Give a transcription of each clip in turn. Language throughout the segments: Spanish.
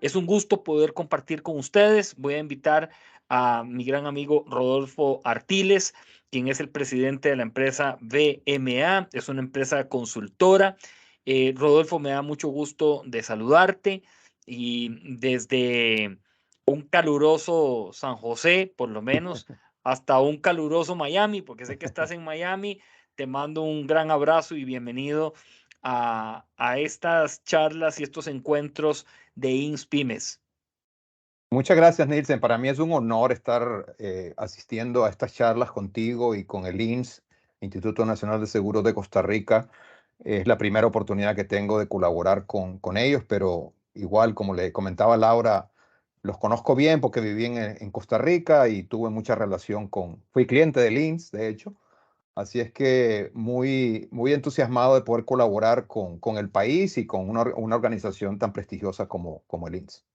Es un gusto poder compartir con ustedes. Voy a invitar a mi gran amigo Rodolfo Artiles, quien es el presidente de la empresa VMA. Es una empresa consultora. Rodolfo, me da mucho gusto de saludarte y desde un caluroso San José, por lo menos, hasta un caluroso Miami, porque sé que estás en Miami. Te mando un gran abrazo y bienvenido a estas charlas y estos encuentros de INSPYMES. Muchas gracias, Nielsen. Para mí es un honor estar asistiendo a estas charlas contigo y con el INS, Instituto Nacional de Seguros de Costa Rica. Es la primera oportunidad que tengo de colaborar con ellos, pero igual, como le comentaba Laura, los conozco bien porque viví en Costa Rica y tuve mucha relación fui cliente del INS, de hecho. Así es que muy entusiasmado de poder colaborar con el país y con una organización tan prestigiosa como el INS.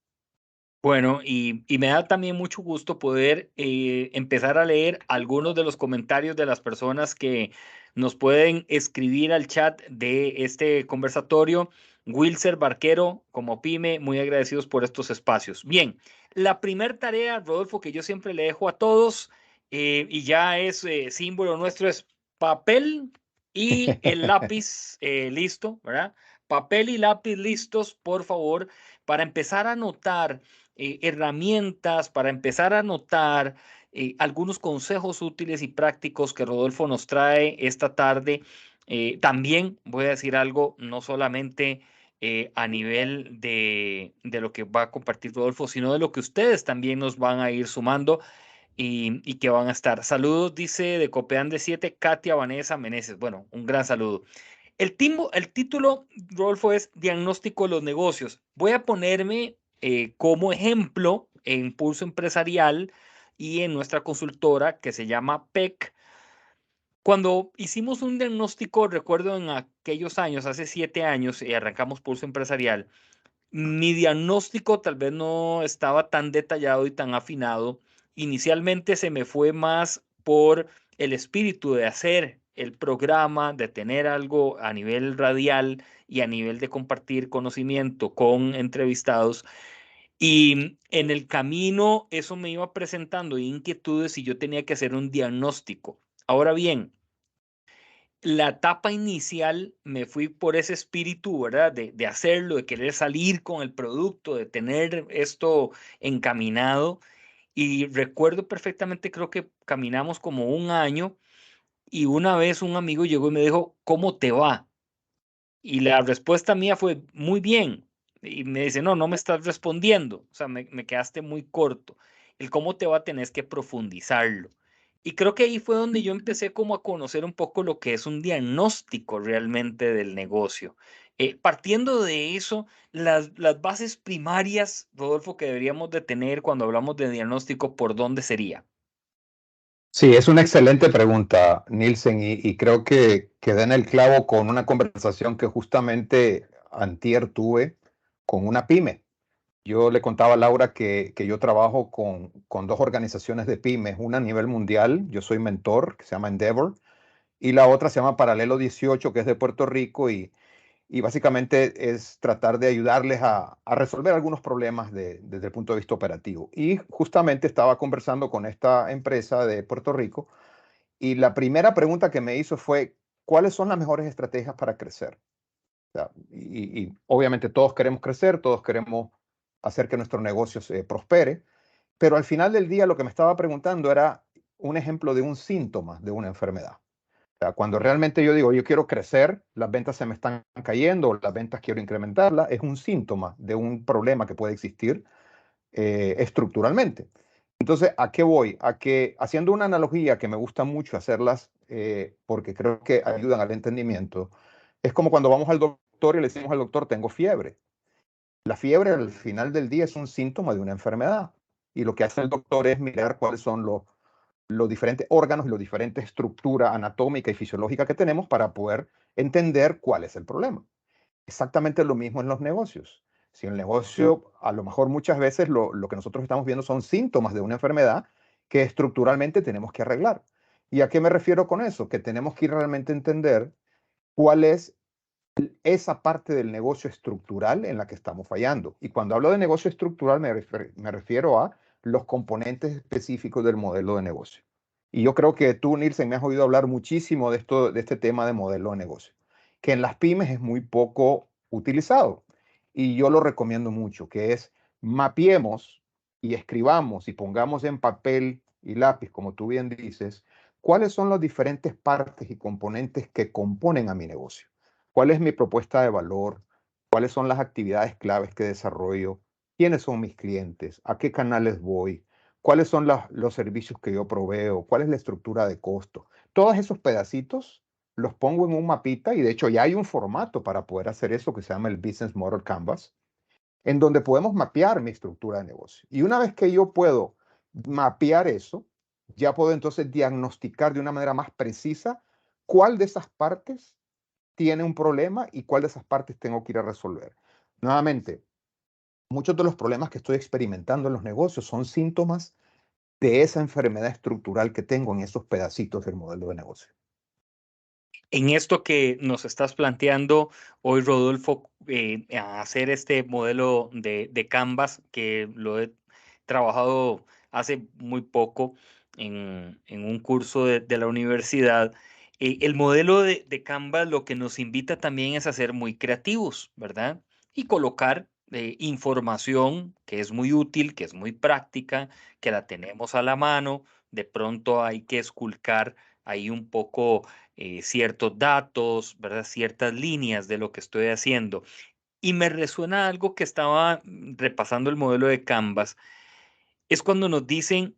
Bueno, y me da también mucho gusto poder empezar a leer algunos de los comentarios de las personas que nos pueden escribir al chat de este conversatorio. Wilser Barquero, como pyme, muy agradecidos por estos espacios. Bien, la primer tarea, Rodolfo, que yo siempre le dejo a todos, y ya es símbolo nuestro, es papel y el lápiz listo, ¿verdad? Papel y lápiz listos, por favor, para empezar a anotar herramientas, para empezar a anotar algunos consejos útiles y prácticos que Rodolfo nos trae esta tarde. También voy a decir algo, no solamente a nivel de lo que va a compartir Rodolfo, sino de lo que ustedes también nos van a ir sumando y que van a estar. Saludos, dice de Copeán de 7, Katia Vanessa Meneses. Bueno, un gran saludo. El título, Rodolfo, es Diagnóstico de los negocios. Voy a ponerme como ejemplo en Pulso Empresarial y en nuestra consultora que se llama PEC. Cuando hicimos un diagnóstico, recuerdo en aquellos años, hace 7 años, y arrancamos Pulso Empresarial, mi diagnóstico tal vez no estaba tan detallado y tan afinado. Inicialmente se me fue más por el espíritu de hacer el programa, de tener algo a nivel radial y a nivel de compartir conocimiento con entrevistados. Y en el camino eso me iba presentando inquietudes y yo tenía que hacer un diagnóstico. Ahora bien, la etapa inicial me fui por ese espíritu, ¿verdad? De hacerlo, de querer salir con el producto, de tener esto encaminado. Y recuerdo perfectamente, creo que caminamos como un año y una vez un amigo llegó y me dijo, ¿cómo te va? Y la respuesta mía fue, muy bien. Y me dice, no, no me estás respondiendo. O sea, me quedaste muy corto. El cómo te va tenés que profundizarlo. Y creo que ahí fue donde yo empecé como a conocer un poco lo que es un diagnóstico realmente del negocio. Partiendo de eso, las bases primarias, Rodolfo, que deberíamos de tener cuando hablamos de diagnóstico, ¿por dónde sería? Sí, es una excelente pregunta, Nielsen, y creo que da en el clavo con una conversación que justamente antier tuve con una pyme. Yo le contaba a Laura que yo trabajo con dos organizaciones de pymes, una a nivel mundial, yo soy mentor, que se llama Endeavor, y la otra se llama Paralelo 18, que es de Puerto Rico, y básicamente es tratar de ayudarles a resolver algunos problemas desde el punto de vista operativo. Y justamente estaba conversando con esta empresa de Puerto Rico y la primera pregunta que me hizo fue, ¿cuáles son las mejores estrategias para crecer? O sea, y obviamente todos queremos crecer, todos queremos hacer que nuestro negocio se prospere, pero al final del día lo que me estaba preguntando era un ejemplo de un síntoma de una enfermedad. O sea, cuando realmente yo digo, yo quiero crecer, las ventas se me están cayendo, las ventas quiero incrementarlas, es un síntoma de un problema que puede existir estructuralmente. Entonces, ¿a qué voy? A que haciendo una analogía que me gusta mucho hacerlas porque creo que ayudan al entendimiento, es como cuando vamos al doctor y le decimos al doctor, tengo fiebre. La fiebre al final del día es un síntoma de una enfermedad y lo que hace el doctor es mirar cuáles son los diferentes órganos y la diferente estructura anatómica y fisiológica que tenemos para poder entender cuál es el problema. Exactamente lo mismo en los negocios. Si el negocio, a lo mejor muchas veces lo que nosotros estamos viendo son síntomas de una enfermedad que estructuralmente tenemos que arreglar. ¿Y a qué me refiero con eso? Que tenemos que realmente entender cuál es esa parte del negocio estructural en la que estamos fallando. Y cuando hablo de negocio estructural me refiero a los componentes específicos del modelo de negocio. Y yo creo que tú, Nielsen, me has oído hablar muchísimo de esto, de este tema de modelo de negocio, que en las pymes es muy poco utilizado. Y yo lo recomiendo mucho, que es mapeemos y escribamos y pongamos en papel y lápiz, como tú bien dices, cuáles son las diferentes partes y componentes que componen a mi negocio. ¿Cuál es mi propuesta de valor? ¿Cuáles son las actividades claves que desarrollo? ¿Quiénes son mis clientes? ¿A qué canales voy? ¿Cuáles son los servicios que yo proveo? ¿Cuál es la estructura de costo? Todos esos pedacitos los pongo en un mapita y de hecho ya hay un formato para poder hacer eso que se llama el Business Model Canvas, en donde podemos mapear mi estructura de negocio. Y una vez que yo puedo mapear eso, ya puedo entonces diagnosticar de una manera más precisa cuál de esas partes tiene un problema y cuál de esas partes tengo que ir a resolver. Nuevamente, muchos de los problemas que estoy experimentando en los negocios son síntomas de esa enfermedad estructural que tengo en esos pedacitos del modelo de negocio. En esto que nos estás planteando hoy, Rodolfo, a hacer este modelo de Canvas, que lo he trabajado hace muy poco en un curso de la universidad, el modelo de Canvas lo que nos invita también es a ser muy creativos, ¿verdad? Y colocar información que es muy útil, que es muy práctica, que la tenemos a la mano. De pronto hay que esculcar ahí un poco ciertos datos, ¿verdad? Ciertas líneas de lo que estoy haciendo. Y me resuena algo que estaba repasando el modelo de Canvas, es cuando nos dicen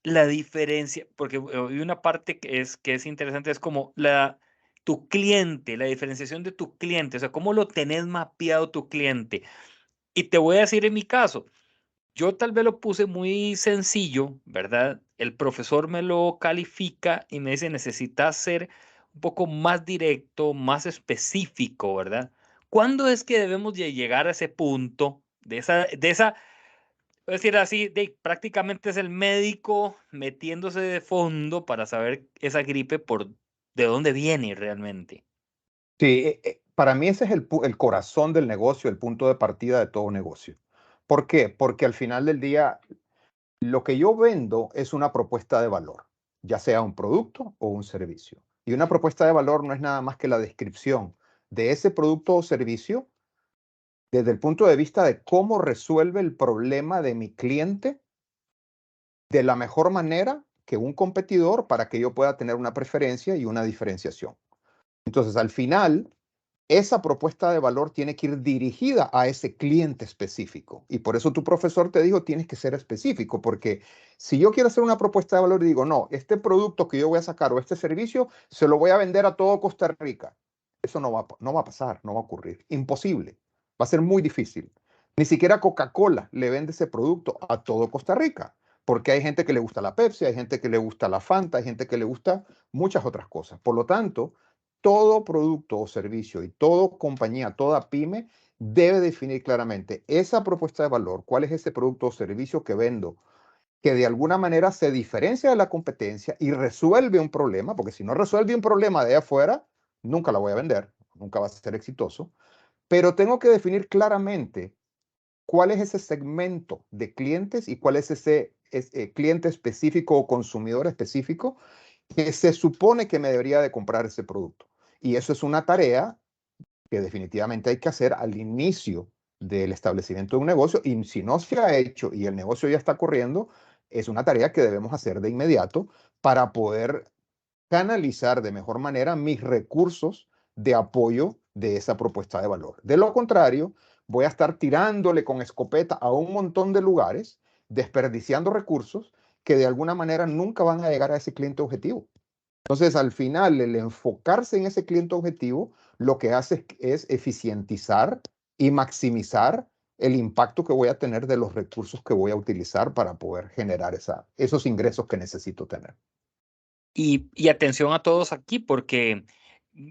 la diferencia, porque hay una parte que es interesante, es como tu cliente, la diferenciación de tu cliente, o sea, cómo lo tenés mapeado tu cliente. Y te voy a decir en mi caso, yo tal vez lo puse muy sencillo, ¿verdad? El profesor me lo califica y me dice, necesitas ser un poco más directo, más específico, ¿verdad? ¿Cuándo es que debemos de llegar a ese punto es decir, así, prácticamente es el médico metiéndose de fondo para saber esa gripe de dónde viene realmente? Sí, para mí ese es el corazón del negocio, el punto de partida de todo negocio. ¿Por qué? Porque al final del día, lo que yo vendo es una propuesta de valor, ya sea un producto o un servicio. Y una propuesta de valor no es nada más que la descripción de ese producto o servicio desde el punto de vista de cómo resuelve el problema de mi cliente de la mejor manera que un competidor para que yo pueda tener una preferencia y una diferenciación. Entonces, al final, esa propuesta de valor tiene que ir dirigida a ese cliente específico. Y por eso tu profesor te dijo, tienes que ser específico, porque si yo quiero hacer una propuesta de valor y digo, no, este producto que yo voy a sacar o este servicio, se lo voy a vender a todo Costa Rica. Eso no va a pasar, no va a ocurrir. Imposible. Va a ser muy difícil. Ni siquiera Coca-Cola le vende ese producto a todo Costa Rica, porque hay gente que le gusta la Pepsi, hay gente que le gusta la Fanta, hay gente que le gusta muchas otras cosas. Por lo tanto, todo producto o servicio y toda compañía, toda pyme debe definir claramente esa propuesta de valor, cuál es ese producto o servicio que vendo, que de alguna manera se diferencia de la competencia y resuelve un problema, porque si no resuelve un problema de afuera, nunca la voy a vender, nunca va a ser exitoso, pero tengo que definir claramente cuál es ese segmento de clientes y cuál es ese cliente específico o consumidor específico que se supone que me debería de comprar ese producto. Y eso es una tarea que definitivamente hay que hacer al inicio del establecimiento de un negocio. Y si no se ha hecho y el negocio ya está corriendo, es una tarea que debemos hacer de inmediato para poder canalizar de mejor manera mis recursos de apoyo de esa propuesta de valor. De lo contrario, voy a estar tirándole con escopeta a un montón de lugares, desperdiciando recursos que de alguna manera nunca van a llegar a ese cliente objetivo. Entonces, al final, el enfocarse en ese cliente objetivo, lo que hace es eficientizar y maximizar el impacto que voy a tener de los recursos que voy a utilizar para poder generar esos ingresos que necesito tener. Y atención a todos aquí, porque mm,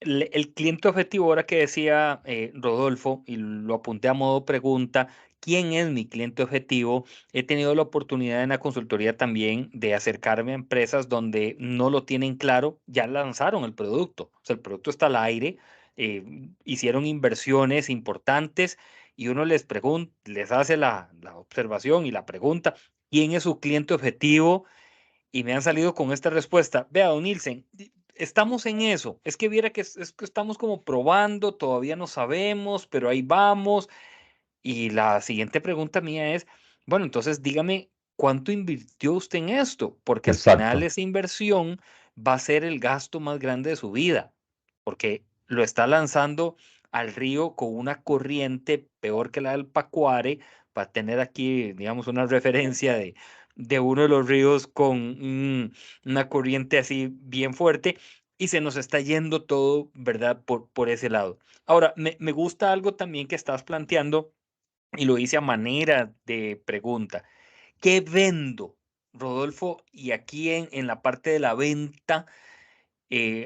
el cliente objetivo, ahora que decía Rodolfo, y lo apunté a modo pregunta, ¿quién es mi cliente objetivo? He tenido la oportunidad en la consultoría también de acercarme a empresas donde no lo tienen claro, ya lanzaron el producto, o sea, el producto está al aire, hicieron inversiones importantes y uno les pregunta, les hace la observación y la pregunta, ¿quién es su cliente objetivo? Y me han salido con esta respuesta. Vea, don Nielsen, estamos en eso. Es que viera que es que estamos como probando, todavía no sabemos, pero ahí vamos. Y la siguiente pregunta mía es, bueno, entonces dígame, ¿cuánto invirtió usted en esto? Porque al final Exacto. esa inversión va a ser el gasto más grande de su vida, porque lo está lanzando al río con una corriente peor que la del Pacuare, para tener aquí, digamos, una referencia de uno de los ríos con una corriente así bien fuerte, y se nos está yendo todo, ¿verdad? Por ese lado. Ahora, me gusta algo también que estás planteando y lo hice a manera de pregunta. ¿Qué vendo, Rodolfo? Y aquí en la parte de la venta,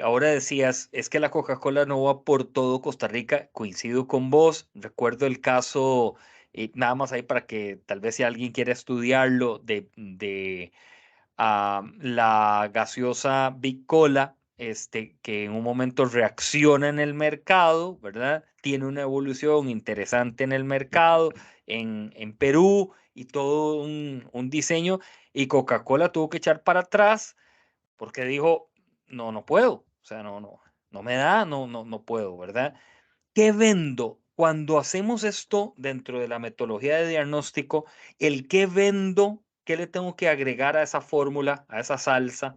ahora decías, es que la Coca-Cola no va por todo Costa Rica. Coincido con vos. Recuerdo el caso, nada más ahí para que tal vez si alguien quiere estudiarlo, de la gaseosa Big Cola, que en un momento reacciona en el mercado, ¿verdad? Tiene una evolución interesante en el mercado, en Perú y todo un diseño, y Coca-Cola tuvo que echar para atrás porque dijo, no, no puedo, o sea, no me da, no puedo, ¿verdad? ¿Qué vendo? Cuando hacemos esto dentro de la metodología de diagnóstico, el qué vendo, qué le tengo que agregar a esa fórmula, a esa salsa.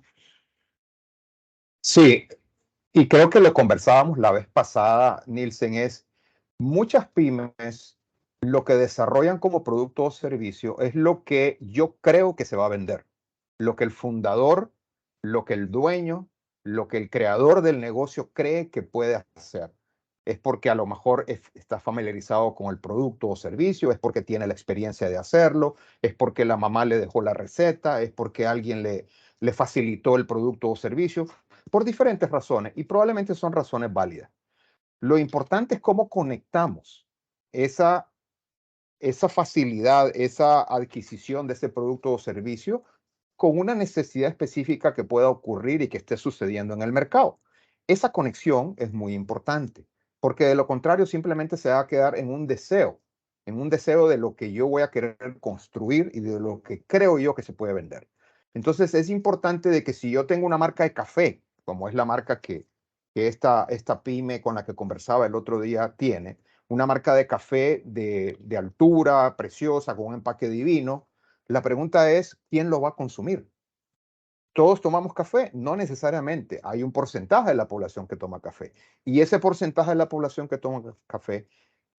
Sí, y creo que lo conversábamos la vez pasada, Nielsen, es muchas pymes lo que desarrollan como producto o servicio es lo que yo creo que se va a vender, lo que el fundador, lo que el dueño, lo que el creador del negocio cree que puede hacer. Es porque a lo mejor está familiarizado con el producto o servicio, es porque tiene la experiencia de hacerlo, es porque la mamá le dejó la receta, es porque alguien le facilitó el producto o servicio, por diferentes razones, y probablemente son razones válidas. Lo importante es cómo conectamos esa, esa facilidad, esa adquisición de ese producto o servicio con una necesidad específica que pueda ocurrir y que esté sucediendo en el mercado. Esa conexión es muy importante, porque de lo contrario simplemente se va a quedar en un deseo de lo que yo voy a querer construir y de lo que creo yo que se puede vender. Entonces es importante de que si yo tengo una marca de café, como es la marca que esta pyme con la que conversaba el otro día tiene, una marca de café de altura, preciosa, con un empaque divino, la pregunta es, ¿quién lo va a consumir? ¿Todos tomamos café? No necesariamente. Hay un porcentaje de la población que toma café. Y ese porcentaje de la población que toma café,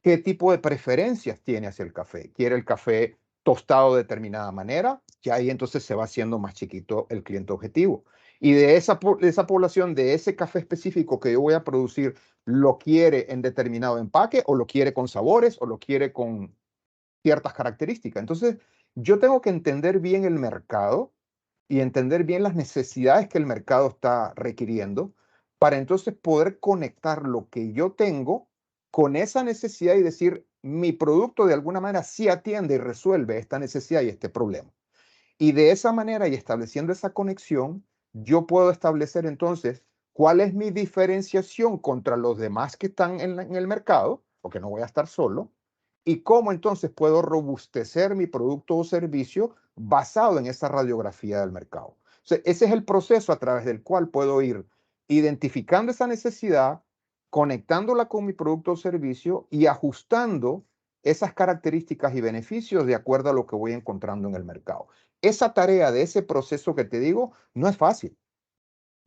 ¿qué tipo de preferencias tiene hacia el café? ¿Quiere el café tostado de determinada manera? Y ahí entonces se va haciendo más chiquito el cliente objetivo. Y de esa población, de ese café específico que yo voy a producir, ¿lo quiere en determinado empaque o lo quiere con sabores o lo quiere con ciertas características? Entonces, yo tengo que entender bien el mercado y entender bien las necesidades que el mercado está requiriendo para entonces poder conectar lo que yo tengo con esa necesidad y decir, mi producto de alguna manera sí atiende y resuelve esta necesidad y este problema. Y de esa manera y estableciendo esa conexión, yo puedo establecer entonces cuál es mi diferenciación contra los demás que están en el mercado, porque no voy a estar solo, y cómo entonces puedo robustecer mi producto o servicio basado en esa radiografía del mercado. O sea, ese es el proceso a través del cual puedo ir identificando esa necesidad, conectándola con mi producto o servicio y ajustando esas características y beneficios de acuerdo a lo que voy encontrando en el mercado. Esa tarea de ese proceso que te digo no es fácil.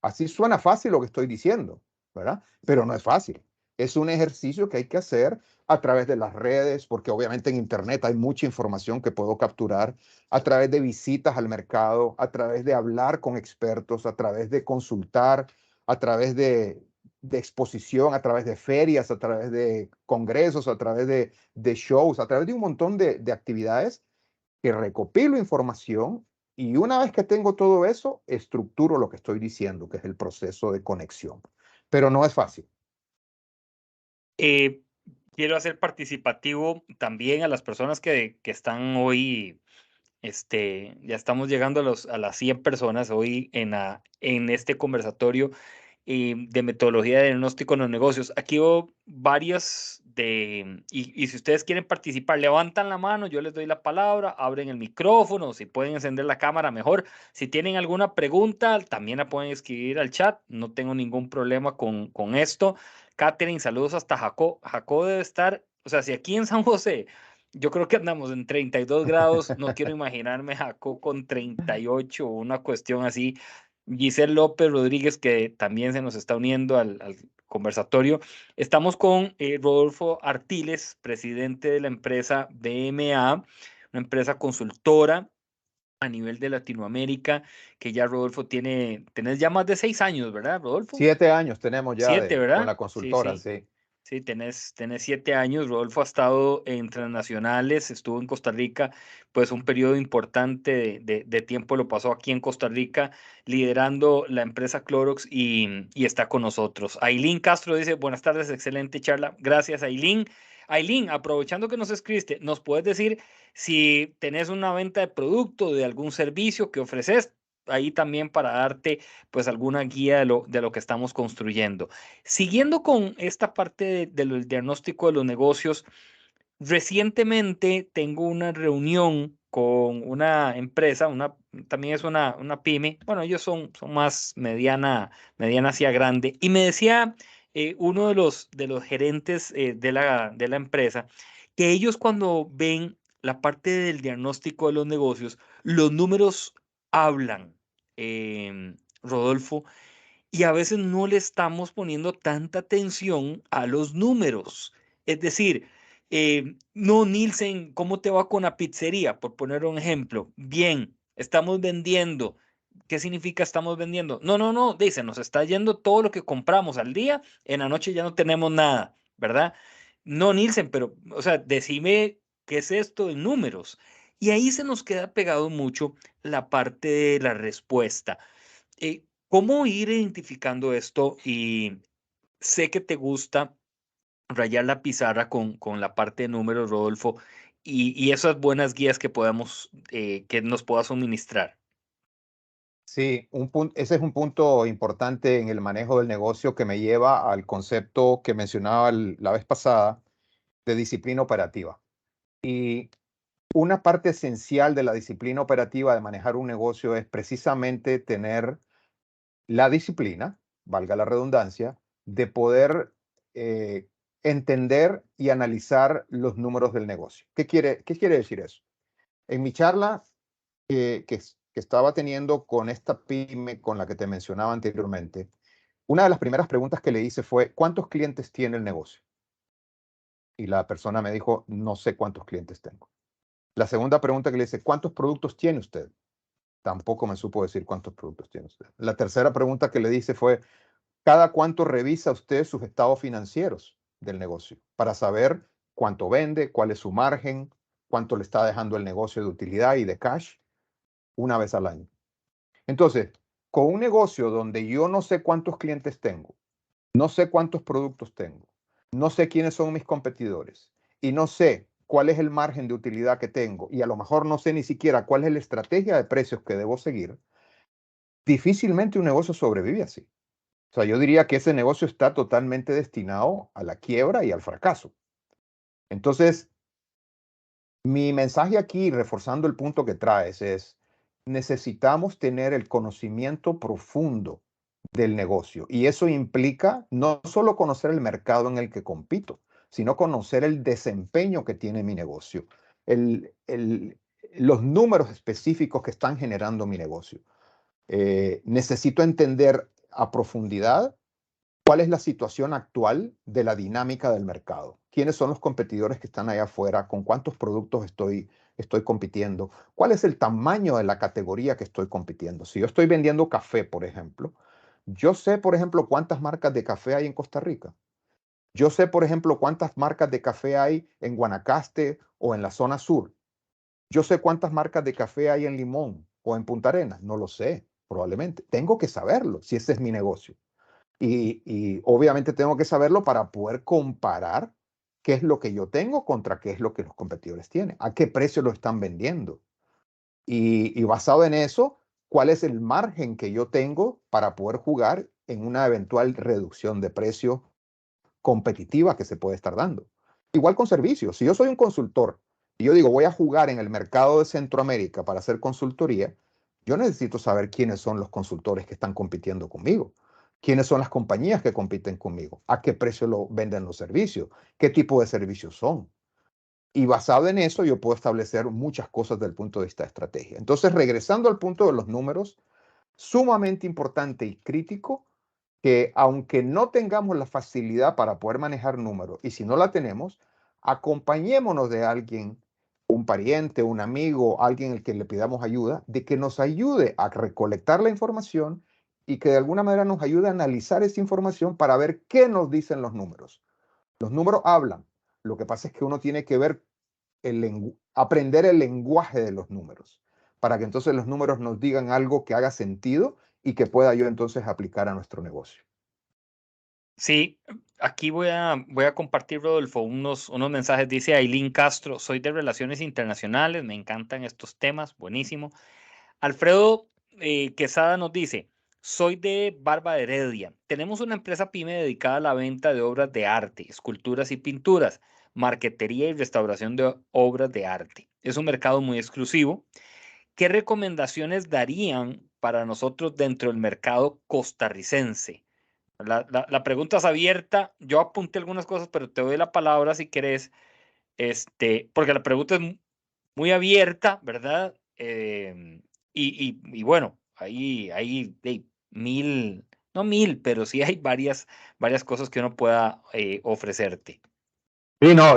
Así suena fácil lo que estoy diciendo, ¿verdad? Pero no es fácil. Es un ejercicio que hay que hacer a través de las redes, porque obviamente en Internet hay mucha información que puedo capturar, a través de visitas al mercado, a través de hablar con expertos, a través de consultar, a través de exposición, a través de ferias, a través de congresos, a través de shows, a través de un montón de actividades que recopilo información y una vez que tengo todo eso, estructuro lo que estoy diciendo, que es el proceso de conexión. Pero no es fácil. Eh, Quiero hacer participativo también a las personas que están hoy, ya estamos llegando a las 100 personas hoy en este conversatorio. de metodología de diagnóstico en los negocios. Aquí hubo varias y si ustedes quieren participar, levantan la mano, yo les doy la palabra, abren el micrófono, si pueden encender la cámara, mejor. Si tienen alguna pregunta, también la pueden escribir al chat, no tengo ningún problema con esto. Catherine, saludos hasta Jacó. Jacó debe estar, o sea, si aquí en San José, yo creo que andamos en 32 grados, no quiero imaginarme Jacó con 38 o una cuestión así. Giselle López Rodríguez, que también se nos está uniendo al conversatorio. Estamos con Rodolfo Artiles, presidente de la empresa BMA, una empresa consultora a nivel de Latinoamérica, que ya Rodolfo tenés ya más de 6 años, ¿verdad, Rodolfo? 7 años tenemos ya 7, con ¿verdad? la Sí, consultora, sí. sí. Sí, tenés 7 años. Rodolfo ha estado en transnacionales, estuvo en Costa Rica, pues un periodo importante de tiempo lo pasó aquí en Costa Rica, liderando la empresa Clorox y está con nosotros. Ailín Castro dice, buenas tardes, excelente charla. Gracias, Ailín. Ailín, aprovechando que nos escribiste, ¿nos puedes decir si tenés una venta de producto, de algún servicio que ofreces? Ahí también para darte pues alguna guía de lo que estamos construyendo. Siguiendo con esta parte del diagnóstico de los negocios, recientemente tengo una reunión con una empresa, también es una pyme, bueno, ellos son más mediana hacia grande, y me decía uno de los gerentes de la empresa que ellos cuando ven la parte del diagnóstico de los negocios, los números hablan, Rodolfo, y a veces no le estamos poniendo tanta atención a los números. Es decir, no, Nielsen, ¿cómo te va con la pizzería? Por poner un ejemplo. Bien, estamos vendiendo. ¿Qué significa estamos vendiendo? No, no, no, dice, nos está yendo todo lo que compramos al día, en la noche ya no tenemos nada, ¿verdad? No, Nielsen, pero, o sea, decime qué es esto en números. Y ahí se nos queda pegado mucho la parte de la respuesta. ¿Cómo ir identificando esto? Y sé que te gusta rayar la pizarra con la parte de números, Rodolfo, y esas buenas guías que nos puedas suministrar. Sí, ese es un punto importante en el manejo del negocio que me lleva al concepto que mencionaba la vez pasada de disciplina operativa. Y una parte esencial de la disciplina operativa de manejar un negocio es precisamente tener la disciplina, valga la redundancia, de poder eh, entender y analizar los números del negocio. ¿Qué quiere decir eso? En mi charla que estaba teniendo con esta pyme con la que te mencionaba anteriormente, una de las primeras preguntas que le hice fue, ¿cuántos clientes tiene el negocio? Y la persona me dijo, no sé cuántos clientes tengo. La segunda pregunta que le hice, ¿cuántos productos tiene usted? Tampoco me supo decir cuántos productos tiene usted. La tercera pregunta que le hice fue, ¿cada cuánto revisa usted sus estados financieros del negocio para saber cuánto vende, cuál es su margen, cuánto le está dejando el negocio de utilidad y de cash una vez al año? Entonces, con un negocio donde yo no sé cuántos clientes tengo, no sé cuántos productos tengo, no sé quiénes son mis competidores y no sé cuál es el margen de utilidad que tengo y a lo mejor no sé ni siquiera cuál es la estrategia de precios que debo seguir, difícilmente un negocio sobrevive así. O sea, yo diría que ese negocio está totalmente destinado a la quiebra y al fracaso. Entonces, mi mensaje aquí, reforzando el punto que traes, es necesitamos tener el conocimiento profundo del negocio. Y eso implica no solo conocer el mercado en el que compito, sino conocer el desempeño que tiene mi negocio, el, el- los números específicos que están generando mi negocio. Necesito entender a profundidad cuál es la situación actual de la dinámica del mercado. ¿Quiénes son los competidores que están allá afuera? ¿Con cuántos productos estoy compitiendo? ¿Cuál es el tamaño de la categoría que estoy compitiendo? Si yo estoy vendiendo café, por ejemplo, yo sé, por ejemplo, cuántas marcas de café hay en Costa Rica. Yo sé, por ejemplo, cuántas marcas de café hay en Guanacaste o en la zona sur. Yo sé cuántas marcas de café hay en Limón o en Punta Arenas. No lo sé, probablemente. Tengo que saberlo si ese es mi negocio. Y obviamente tengo que saberlo para poder comparar qué es lo que yo tengo contra qué es lo que los competidores tienen, a qué precio lo están vendiendo. Y basado en eso, cuál es el margen que yo tengo para poder jugar en una eventual reducción de precio competitiva que se puede estar dando. Igual con servicios. Si yo soy un consultor y yo digo voy a jugar en el mercado de Centroamérica para hacer consultoría, yo necesito saber quiénes son los consultores que están compitiendo conmigo, quiénes son las compañías que compiten conmigo, a qué precio lo venden los servicios, qué tipo de servicios son. Y basado en eso, yo puedo establecer muchas cosas desde el punto de vista de estrategia. Entonces, regresando al punto de los números, sumamente importante y crítico que aunque no tengamos la facilidad para poder manejar números, y si no la tenemos, acompañémonos de alguien, un pariente, un amigo, alguien al que le pidamos ayuda, de que nos ayude a recolectar la información y que de alguna manera nos ayude a analizar esa información para ver qué nos dicen los números. Los números hablan. Lo que pasa es que uno tiene que ver aprender el lenguaje de los números, para que entonces los números nos digan algo que haga sentido y que pueda yo entonces aplicar a nuestro negocio. Sí, aquí voy a compartir, Rodolfo, unos mensajes. Dice Aileen Castro, soy de Relaciones Internacionales, me encantan estos temas, buenísimo. Alfredo Quesada nos dice, soy de Barba de Heredia. Tenemos una empresa pyme dedicada a la venta de obras de arte, esculturas y pinturas, marquetería y restauración de obras de arte. Es un mercado muy exclusivo. ¿Qué recomendaciones darían para nosotros dentro del mercado costarricense? La pregunta es abierta. Yo apunté algunas cosas, pero te doy la palabra si querés, porque la pregunta es muy abierta, ¿verdad? Y bueno, hay mil, no mil, pero sí hay varias cosas que uno pueda ofrecerte. Sí, no,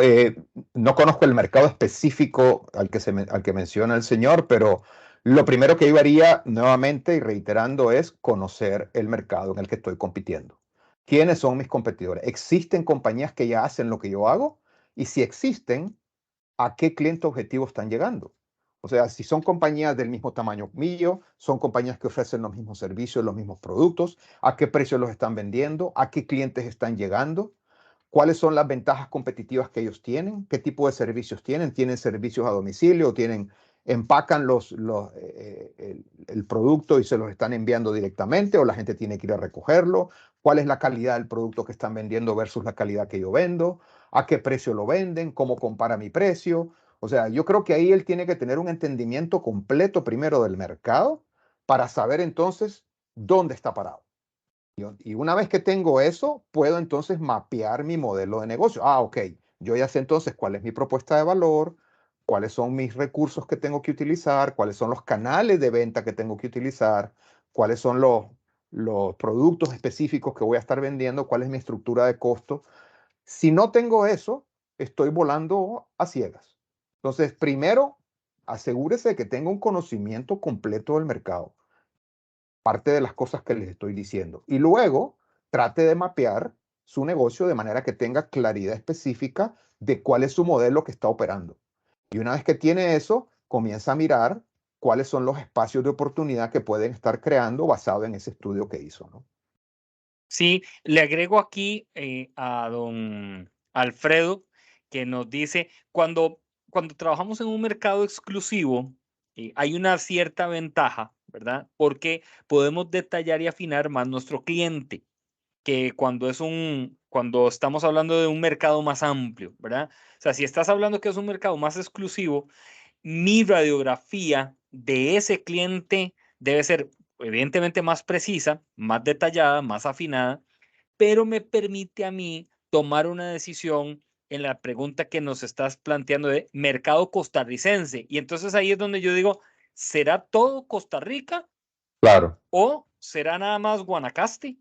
no conozco el mercado específico al que menciona el señor, pero lo primero que yo haría nuevamente y reiterando es conocer el mercado en el que estoy compitiendo. ¿Quiénes son mis competidores? ¿Existen compañías que ya hacen lo que yo hago? Y si existen, ¿a qué cliente objetivo están llegando? O sea, si son compañías del mismo tamaño mío, son compañías que ofrecen los mismos servicios, los mismos productos, ¿a qué precio los están vendiendo? ¿A qué clientes están llegando? ¿Cuáles son las ventajas competitivas que ellos tienen? ¿Qué tipo de servicios tienen? ¿Tienen servicios a domicilio? ¿Empacan el producto y se los están enviando directamente o la gente tiene que ir a recogerlo? ¿Cuál es la calidad del producto que están vendiendo versus la calidad que yo vendo? ¿A qué precio lo venden? ¿Cómo compara mi precio? O sea, yo creo que ahí él tiene que tener un entendimiento completo primero del mercado para saber entonces dónde está parado. Y una vez que tengo eso, puedo entonces mapear mi modelo de negocio. Ah, ok, yo ya sé entonces cuál es mi propuesta de valor, cuáles son mis recursos que tengo que utilizar, cuáles son los canales de venta que tengo que utilizar, cuáles son los productos específicos que voy a estar vendiendo, cuál es mi estructura de costo. Si no tengo eso, estoy volando a ciegas. Entonces, primero, asegúrese de que tenga un conocimiento completo del mercado, parte de las cosas que les estoy diciendo. Y luego trate de mapear su negocio de manera que tenga claridad específica de cuál es su modelo que está operando. Y una vez que tiene eso, comienza a mirar cuáles son los espacios de oportunidad que pueden estar creando basado en ese estudio que hizo, ¿no? Sí, le agrego aquí a don Alfredo que nos dice, cuando trabajamos en un mercado exclusivo, hay una cierta ventaja, ¿verdad? Porque podemos detallar y afinar más nuestro cliente que cuando estamos hablando de un mercado más amplio, ¿verdad? O sea, si estás hablando que es un mercado más exclusivo, mi radiografía de ese cliente debe ser evidentemente más precisa, más detallada, más afinada, pero me permite a mí tomar una decisión en la pregunta que nos estás planteando de mercado costarricense. Y entonces ahí es donde yo digo, ¿será todo Costa Rica Claro. o será nada más Guanacaste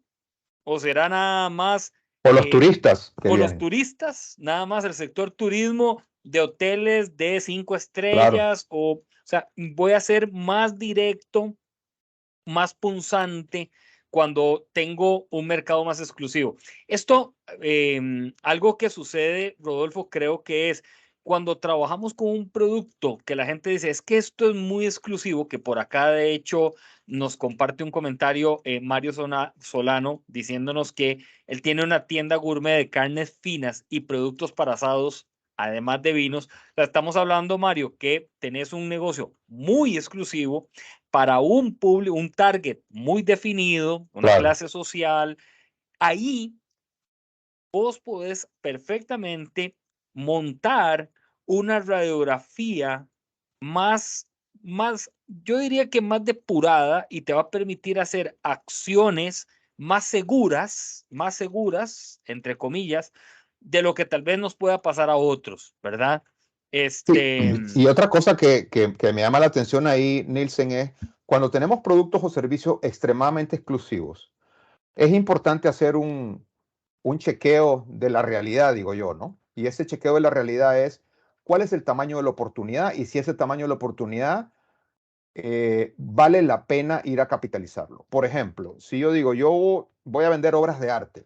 o será nada más O los turistas que o los vienen. turistas, nada más el sector turismo de hoteles de 5 Claro. estrellas o sea, voy a ser más directo, más punzante cuando tengo un mercado más exclusivo. Esto, algo que sucede, Rodolfo, creo que es cuando trabajamos con un producto que la gente dice, es que esto es muy exclusivo, que por acá de hecho nos comparte un comentario Mario Solano diciéndonos que él tiene una tienda gourmet de carnes finas y productos para asados, además de vinos. O sea, estamos hablando, Mario, que tenés un negocio muy exclusivo para un público, un target muy definido, una Claro. clase social, ahí vos podés perfectamente montar una radiografía yo diría que más depurada y te va a permitir hacer acciones más seguras, entre comillas, de lo que tal vez nos pueda pasar a otros, ¿verdad? Sí, Este, y otra cosa que me llama la atención ahí, Nielsen, es cuando tenemos productos o servicios extremadamente exclusivos, es importante hacer un chequeo de la realidad, digo yo, ¿no? Y ese chequeo de la realidad es cuál es el tamaño de la oportunidad y si ese tamaño de la oportunidad vale la pena ir a capitalizarlo. Por ejemplo, si yo digo, yo voy a vender obras de arte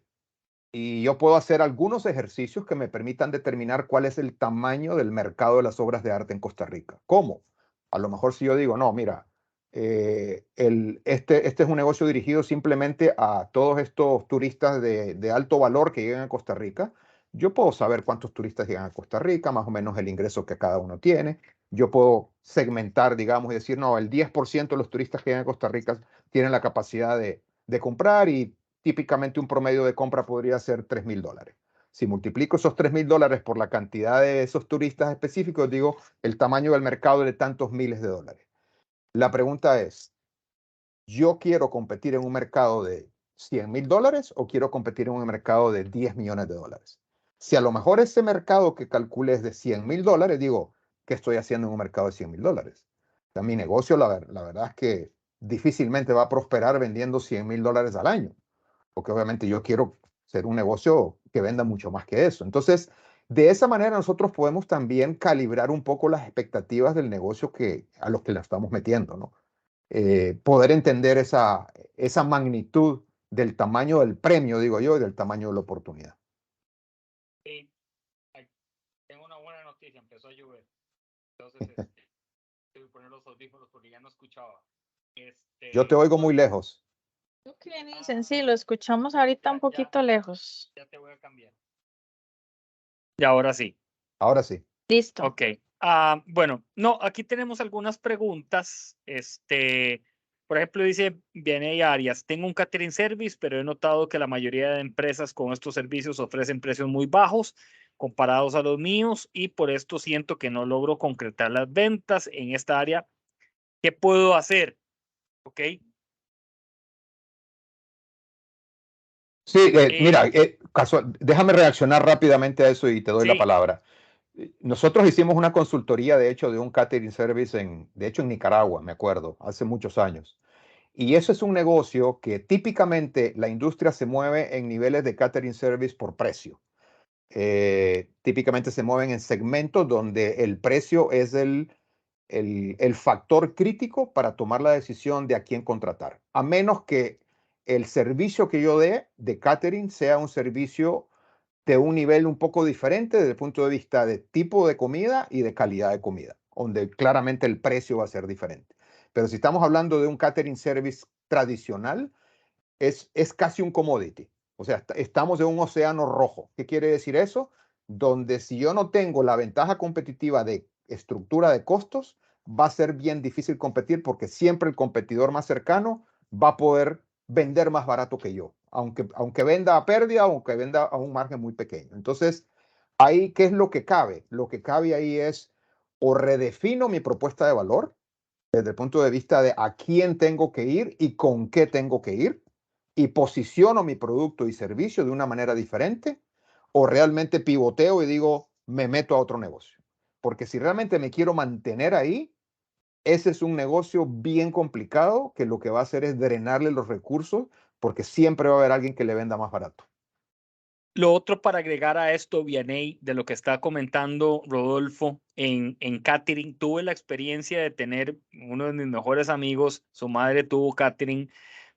y yo puedo hacer algunos ejercicios que me permitan determinar cuál es el tamaño del mercado de las obras de arte en Costa Rica. ¿Cómo? A lo mejor si yo digo, no, mira, este es un negocio dirigido simplemente a todos estos turistas de alto valor que llegan a Costa Rica. Yo puedo saber cuántos turistas llegan a Costa Rica, más o menos el ingreso que cada uno tiene. Yo puedo segmentar, digamos, y decir, no, el 10% de los turistas que llegan a Costa Rica tienen la capacidad de comprar y típicamente un promedio de compra podría ser $3,000. Si multiplico esos $3,000 por la cantidad de esos turistas específicos, digo el tamaño del mercado de tantos miles de dólares. La pregunta es, ¿yo quiero competir en un mercado de $100,000 o quiero competir en un mercado de $10 millones? Si a lo mejor ese mercado que calculé es de $100,000, digo, ¿qué estoy haciendo en un mercado de $100,000? O sea, mi negocio, la verdad es que difícilmente va a prosperar vendiendo $100,000 al año, porque obviamente yo quiero ser un negocio que venda mucho más que eso. Entonces, de esa manera nosotros podemos también calibrar un poco las expectativas del negocio a los que la estamos metiendo, ¿no? Poder entender esa magnitud del tamaño del premio, digo yo, y del tamaño de la oportunidad. sí, tengo una buena noticia, empezó a llover. Entonces, voy a poner los audífonos porque ya no escuchaba. Yo te oigo muy lejos. Ok, Nielsen, sí, lo escuchamos ahorita un poquito lejos. Ya te voy a cambiar. Y ahora sí. Ahora sí. Listo. Ok. Bueno, no, aquí tenemos algunas preguntas. Por ejemplo, dice Vianey Arias, tengo un catering service, pero he notado que la mayoría de empresas con estos servicios ofrecen precios muy bajos comparados a los míos y por esto siento que no logro concretar las ventas en esta área. ¿Qué puedo hacer? Ok. Sí, mira, déjame reaccionar rápidamente a eso y te doy la Sí, palabra. Nosotros hicimos una consultoría, de hecho, de un catering service de hecho, en Nicaragua, me acuerdo, hace muchos años. Y eso es un negocio que típicamente la industria se mueve en niveles de catering service por precio. Típicamente se mueven en segmentos donde el precio es el factor crítico para tomar la decisión de a quién contratar, a menos que el servicio que yo dé de catering sea un servicio de un nivel un poco diferente desde el punto de vista de tipo de comida y de calidad de comida, donde claramente el precio va a ser diferente. Pero si estamos hablando de un catering service tradicional, es casi un commodity. O sea, estamos en un océano rojo. ¿Qué quiere decir eso? Donde si yo no tengo la ventaja competitiva de estructura de costos, va a ser bien difícil competir porque siempre el competidor más cercano va a poder vender más barato que yo, aunque venda a pérdida o aunque venda a un margen muy pequeño. Entonces, ahí, ¿qué es lo que cabe? Lo que cabe ahí es o redefino mi propuesta de valor desde el punto de vista de a quién tengo que ir y con qué tengo que ir, y posiciono mi producto y servicio de una manera diferente, o realmente pivoteo y digo, me meto a otro negocio. Porque si realmente me quiero mantener ahí, ese es un negocio bien complicado que lo que va a hacer es drenarle los recursos porque siempre va a haber alguien que le venda más barato. lo otro para agregar a esto, Vianey, de lo que está comentando Rodolfo en catering, tuve la experiencia de tener uno de mis mejores amigos, su madre tuvo catering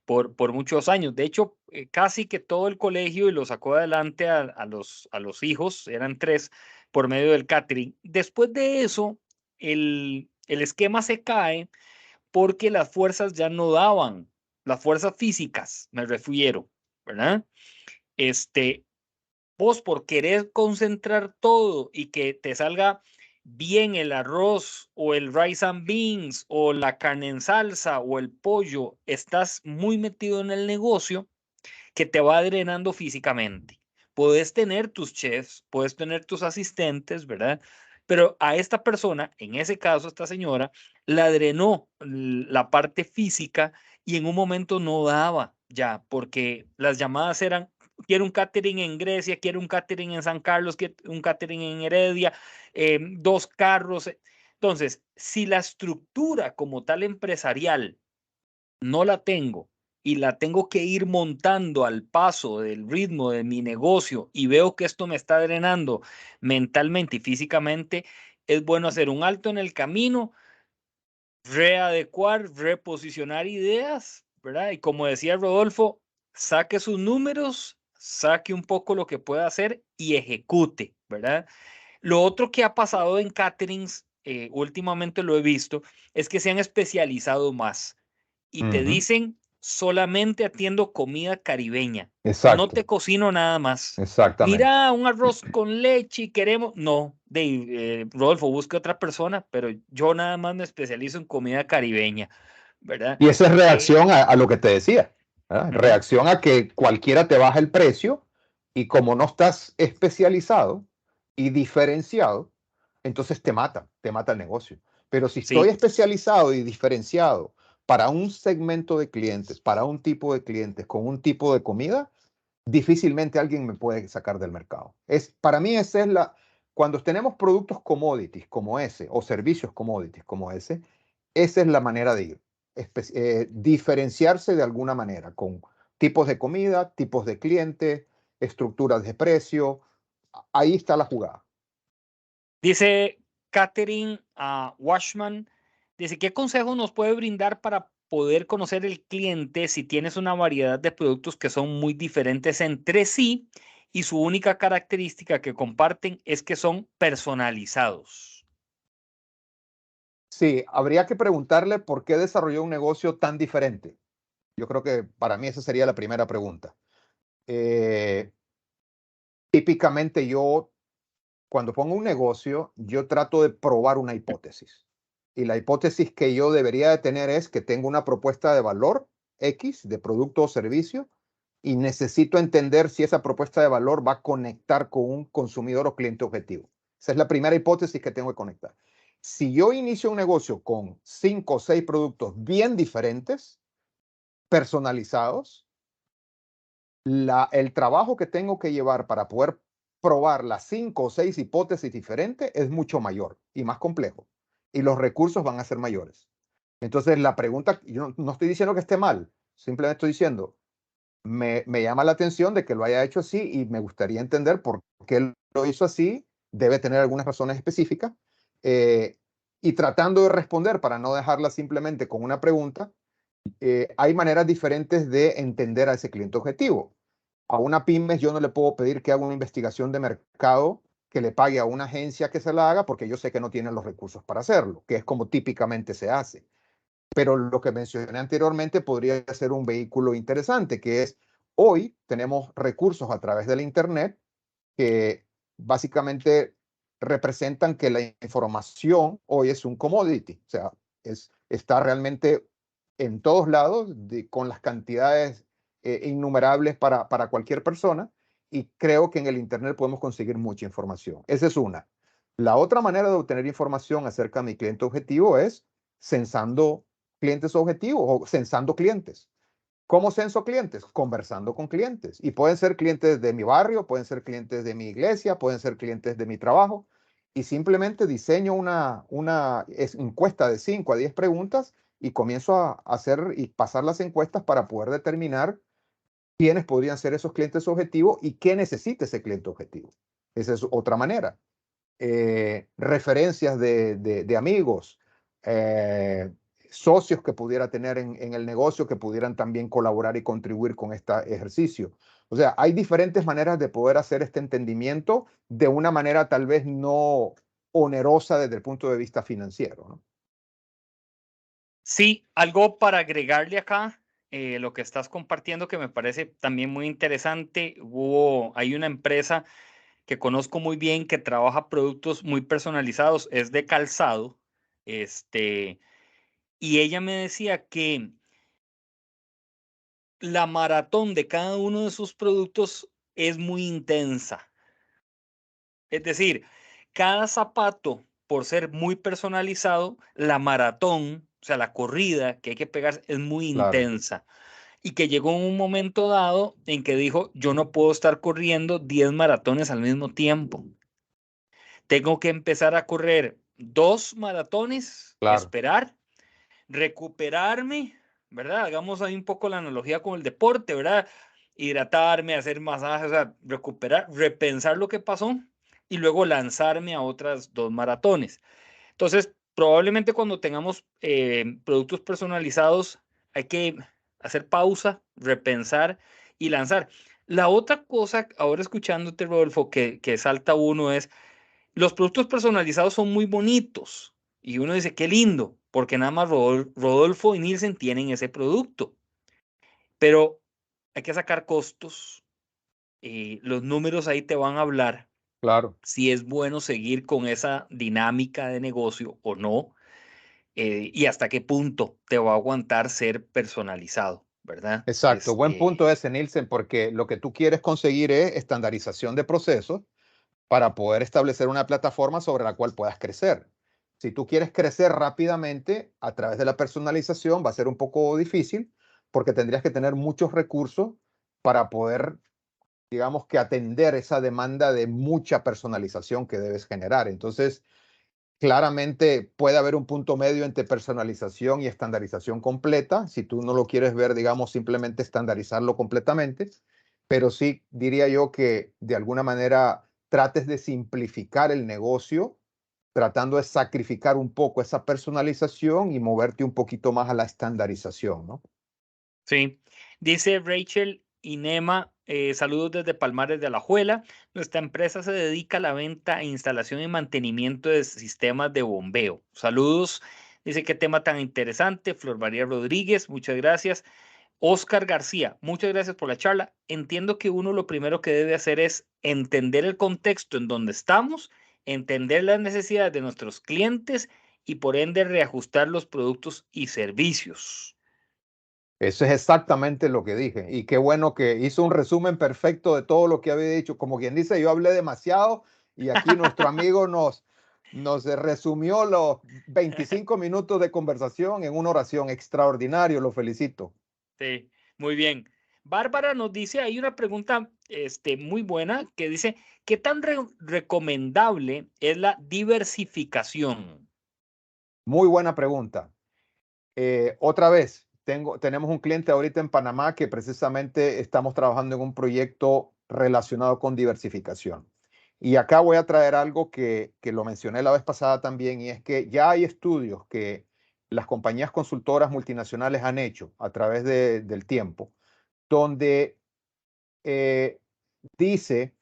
por muchos años. De hecho, casi que todo el colegio y lo sacó adelante a los hijos, eran tres, por medio del catering. Después de eso, el esquema se cae porque las fuerzas ya no daban, las fuerzas físicas, me refiero, ¿verdad? Vos por querer concentrar todo y que te salga bien el arroz o el rice and beans o la carne en salsa o el pollo, estás muy metido en el negocio que te va drenando físicamente. Puedes tener tus chefs, puedes tener tus asistentes, ¿verdad? Pero a esta persona, en ese caso, esta señora, la drenó la parte física y en un momento no daba ya, porque las llamadas eran, quiero un catering en Grecia, quiero un catering en San Carlos, quiero un catering en Heredia, 2 carros. Entonces, si la estructura como tal empresarial no la tengo y la tengo que ir montando al paso del ritmo de mi negocio y veo que esto me está drenando mentalmente y físicamente, es bueno hacer un alto en el camino, readecuar, reposicionar ideas, ¿verdad? Y como decía Rodolfo, saque sus números, saque un poco lo que pueda hacer y ejecute, ¿verdad? Lo otro que ha pasado en caterings, últimamente lo he visto, es que se han especializado más y te Ujú. dicen solamente atiendo comida caribeña, no te Exacto, cocino nada más. exactamente. Mira, un arroz con leche y queremos, no, Rodolfo, busque otra persona, pero yo nada más me especializo en comida caribeña, ¿verdad? Y esa es Eh, reacción a lo que te decía, ¿verdad? ujú, Reacción a que cualquiera te baja el precio y como no estás especializado y diferenciado, entonces te mata el negocio. Pero si estoy sí, especializado y diferenciado para un segmento de clientes, para un tipo de clientes, con un tipo de comida, difícilmente alguien me puede sacar del mercado. Para mí esa es cuando tenemos productos commodities como ese o servicios commodities como ese, esa es la manera de ir. Diferenciarse de alguna manera con tipos de comida, tipos de cliente, estructuras de precio. Ahí está la jugada. dice Catherine Washman, dice, ¿qué consejo nos puede brindar para poder conocer el cliente si tienes una variedad de productos que son muy diferentes entre sí y su única característica que comparten es que son personalizados? Sí, habría que preguntarle por qué desarrolló un negocio tan diferente. Yo creo que para mí esa sería la primera pregunta. Eh, Típicamente yo cuando pongo un negocio, yo trato de probar una hipótesis. Y la hipótesis que yo debería de tener es que tengo una propuesta de valor X de producto o servicio y necesito entender si esa propuesta de valor va a conectar con un consumidor o cliente objetivo. Esa es la primera hipótesis que tengo que conectar. Si yo inicio un negocio con 5 o 6 productos bien diferentes, personalizados, el trabajo que tengo que llevar para poder probar las 5 o 6 hipótesis diferentes es mucho mayor y más complejo. Y los recursos van a ser mayores. Entonces, la pregunta, yo no estoy diciendo que esté mal, simplemente estoy diciendo, me llama la atención de que lo haya hecho así y me gustaría entender por qué lo hizo así. Debe tener algunas razones específicas. eh, y tratando de responder para no dejarla simplemente con una pregunta, hay maneras diferentes de entender a ese cliente objetivo. A una pyme yo no le puedo pedir que haga una investigación de mercado, que le pague a una agencia que se la haga, porque yo sé que no tienen los recursos para hacerlo, que es como típicamente se hace. Pero lo que mencioné anteriormente podría ser un vehículo interesante, que es hoy tenemos recursos a través de la Internet que básicamente representan que la información hoy es un commodity, o sea, está realmente en todos lados con las cantidades innumerables para cualquier persona y creo que en el Internet podemos conseguir mucha información. Esa es una. La otra manera de obtener información acerca de mi cliente objetivo es censando clientes objetivos o censando clientes. ¿Cómo censo clientes? Conversando con clientes. Y pueden ser clientes de mi barrio, pueden ser clientes de mi iglesia, pueden ser clientes de mi trabajo. Y simplemente diseño una encuesta de 5 a 10 preguntas y comienzo a hacer y pasar las encuestas para poder determinar quiénes podrían ser esos clientes objetivos y qué necesita ese cliente objetivo. Esa es otra manera. Referencias de amigos, eh, socios que pudiera tener en el negocio que pudieran también colaborar y contribuir con este ejercicio. O sea, hay diferentes maneras de poder hacer este entendimiento de una manera tal vez no onerosa desde el punto de vista financiero, ¿no? Sí, algo para agregarle acá, lo que estás compartiendo que me parece también muy interesante. Hay una empresa que conozco muy bien, que trabaja productos muy personalizados, es de calzado, y ella me decía que la maratón de cada uno de sus productos es muy intensa. Es decir, cada zapato, por ser muy personalizado, la maratón, o sea, la corrida que hay que pegar es muy Claro, intensa. Y que llegó un momento dado en que dijo, yo no puedo estar corriendo 10 maratones al mismo tiempo. Tengo que empezar a correr 2 maratones, claro. esperar, recuperarme, ¿verdad? Hagamos ahí un poco la analogía con el deporte, ¿verdad? Hidratarme, hacer masajes, o sea, recuperar, repensar lo que pasó y luego lanzarme a otras 2 maratones. Entonces, probablemente cuando tengamos productos personalizados, hay que hacer pausa, repensar y lanzar. La otra cosa, ahora escuchándote, Rodolfo, que salta uno es, los productos personalizados son muy bonitos y uno dice, qué lindo, porque nada más Rodolfo y Nielsen tienen ese producto, pero hay que sacar costos, los números ahí te van a hablar Claro, si es bueno seguir con esa dinámica de negocio o no, y hasta qué punto te va a aguantar ser personalizado, ¿verdad? exacto. Buen punto ese, Nielsen, porque lo que tú quieres conseguir es estandarización de procesos para poder establecer una plataforma sobre la cual puedas crecer. Si tú quieres crecer rápidamente a través de la personalización, va a ser un poco difícil porque tendrías que tener muchos recursos para poder, digamos, que atender esa demanda de mucha personalización que debes generar. Entonces, claramente puede haber un punto medio entre personalización y estandarización completa, si tú no lo quieres ver, digamos, simplemente estandarizarlo completamente, pero sí diría yo que de alguna manera trates de simplificar el negocio, tratando de sacrificar un poco esa personalización y moverte un poquito más a la estandarización, ¿no? Sí, dice Rachel Inema, saludos desde Palmares de Alajuela. Nuestra empresa se dedica a la venta, instalación y mantenimiento de sistemas de bombeo. Saludos. Dice qué tema tan interesante. Flor María Rodríguez, muchas gracias. Oscar García, muchas gracias por la charla. Entiendo que uno lo primero que debe hacer es entender el contexto en donde estamos, entender las necesidades de nuestros clientes y por ende reajustar los productos y servicios. Eso es exactamente lo que dije. Y qué bueno que hizo un resumen perfecto de todo lo que había dicho. Como quien dice, yo hablé demasiado y aquí nuestro amigo nos resumió los 25 minutos de conversación en una oración. Extraordinario, lo felicito. Sí, muy bien. Bárbara nos dice, hay una pregunta muy buena que dice, ¿qué tan recomendable es la diversificación? Muy buena pregunta. Otra vez, tenemos un cliente ahorita en Panamá que precisamente estamos trabajando en un proyecto relacionado con diversificación. Y acá voy a traer algo que lo mencioné la vez pasada también, y es que ya hay estudios que las compañías consultoras multinacionales han hecho a través del tiempo, donde eh, dice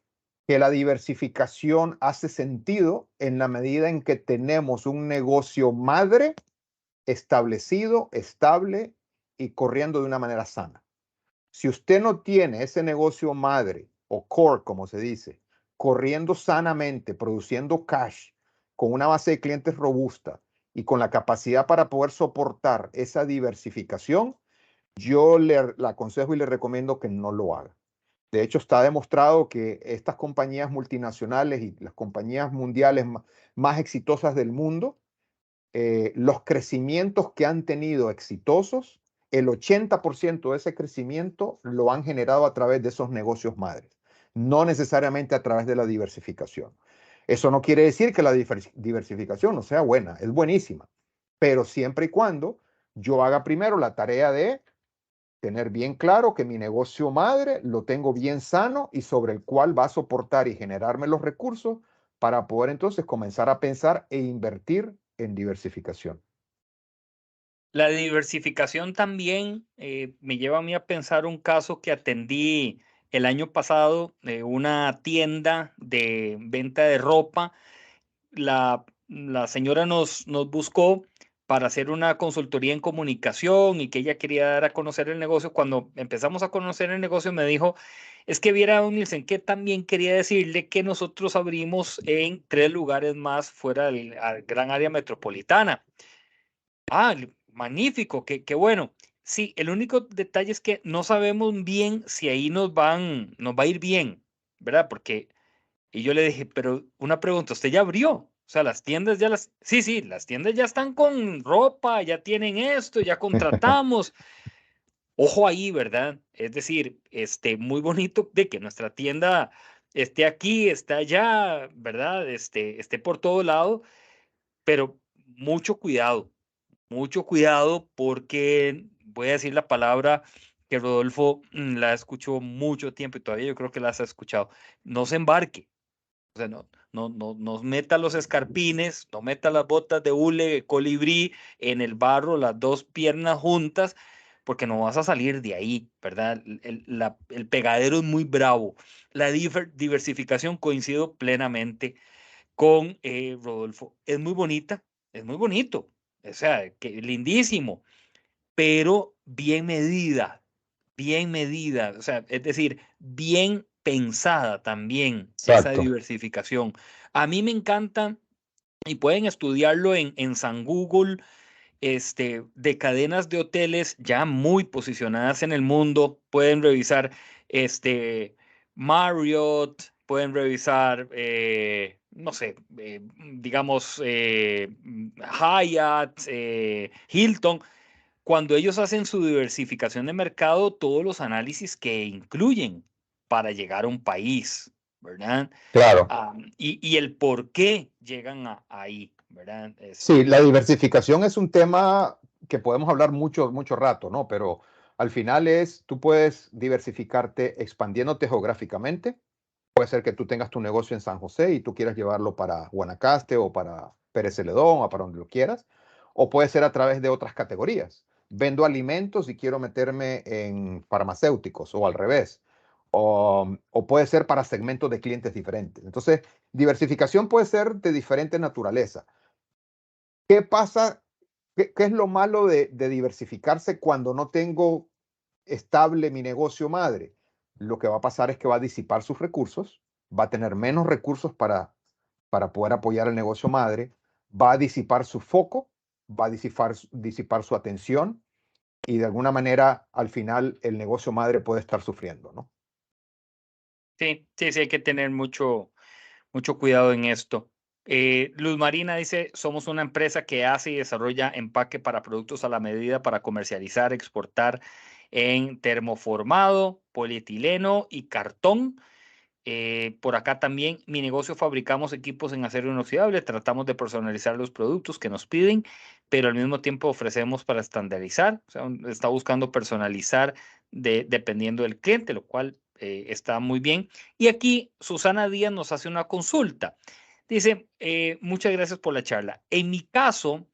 que la diversificación hace sentido en la medida en que tenemos un negocio madre establecido, estable y corriendo de una manera sana. Si usted no tiene ese negocio madre o core, como se dice, corriendo sanamente, produciendo cash, con una base de clientes robusta y con la capacidad para poder soportar esa diversificación, yo le aconsejo y le recomiendo que no lo haga. De hecho, está demostrado que estas compañías multinacionales y las compañías mundiales más exitosas del mundo, los crecimientos que han tenido exitosos, el 80% de ese crecimiento lo han generado a través de esos negocios madres, no necesariamente a través de la diversificación. Eso no quiere decir que la diversificación no sea buena, es buenísima, pero siempre y cuando yo haga primero la tarea de tener bien claro que mi negocio madre lo tengo bien sano y sobre el cual va a soportar y generarme los recursos para poder entonces comenzar a pensar e invertir en diversificación. La diversificación también me lleva a mí a pensar un caso que atendí el año pasado de una tienda de venta de ropa. La señora nos buscó para hacer una consultoría en comunicación y que ella quería dar a conocer el negocio. Cuando empezamos a conocer el negocio me dijo, es que viera don Nielsen que también quería decirle que nosotros abrimos en 3 lugares más fuera del gran área metropolitana. Ah, magnífico, qué bueno. Sí, el único detalle es que no sabemos bien si ahí nos va a ir bien, ¿verdad? Porque, y yo le dije, pero una pregunta, ¿usted ya abrió? O sea, las tiendas ya sí, las tiendas ya están con ropa, ya tienen esto, ya contratamos. Ojo ahí, ¿verdad? Es decir, muy bonito de que nuestra tienda esté aquí, está allá, ¿verdad? Esté por todo lado, pero mucho cuidado porque voy a decir la palabra que Rodolfo la escuchó mucho tiempo y todavía yo creo que las ha escuchado. No se embarque, o sea, no meta los escarpines, no meta las botas de hule, colibrí en el barro, las 2 piernas juntas, porque no vas a salir de ahí, ¿verdad? El pegadero es muy bravo. La diversificación coincido plenamente con Rodolfo. Es muy bonita, es muy bonito, o sea, que lindísimo, pero bien medida, o sea, es decir, bien pensada también esa Exacto. diversificación. A mí me encanta, y pueden estudiarlo en San Google, de cadenas de hoteles ya muy posicionadas en el mundo. Pueden revisar Marriott, pueden revisar, no sé, digamos, Hyatt, Hilton. Cuando ellos hacen su diversificación de mercado, todos los análisis que incluyen para llegar a un país, ¿verdad? Claro. Y el por qué llegan ahí, ¿verdad? Sí, la diversificación es un tema que podemos hablar mucho rato, ¿no? Pero al final tú puedes diversificarte expandiéndote geográficamente. Puede ser que tú tengas tu negocio en San José y tú quieras llevarlo para Guanacaste o para Pérez Celedón o para donde lo quieras. O puede ser a través de otras categorías. Vendo alimentos y quiero meterme en farmacéuticos o al revés. O puede ser para segmentos de clientes diferentes. Entonces, diversificación puede ser de diferente naturaleza. ¿Qué pasa? ¿Qué es lo malo de diversificarse cuando no tengo estable mi negocio madre? Lo que va a pasar es que va a disipar sus recursos, va a tener menos recursos para poder apoyar el negocio madre, va a disipar su foco, va a disipar su atención y de alguna manera al final el negocio madre puede estar sufriendo, ¿no? Sí, hay que tener mucho cuidado en esto. Luz Marina dice, somos una empresa que hace y desarrolla empaque para productos a la medida para comercializar, exportar en termoformado, polietileno y cartón. Por acá también, mi negocio fabricamos equipos en acero inoxidable, tratamos de personalizar los productos que nos piden, pero al mismo tiempo ofrecemos para estandarizar, o sea, está buscando personalizar dependiendo del cliente, lo cual está muy bien. Y aquí Susana Díaz nos hace una consulta. Dice, muchas gracias por la charla. En mi caso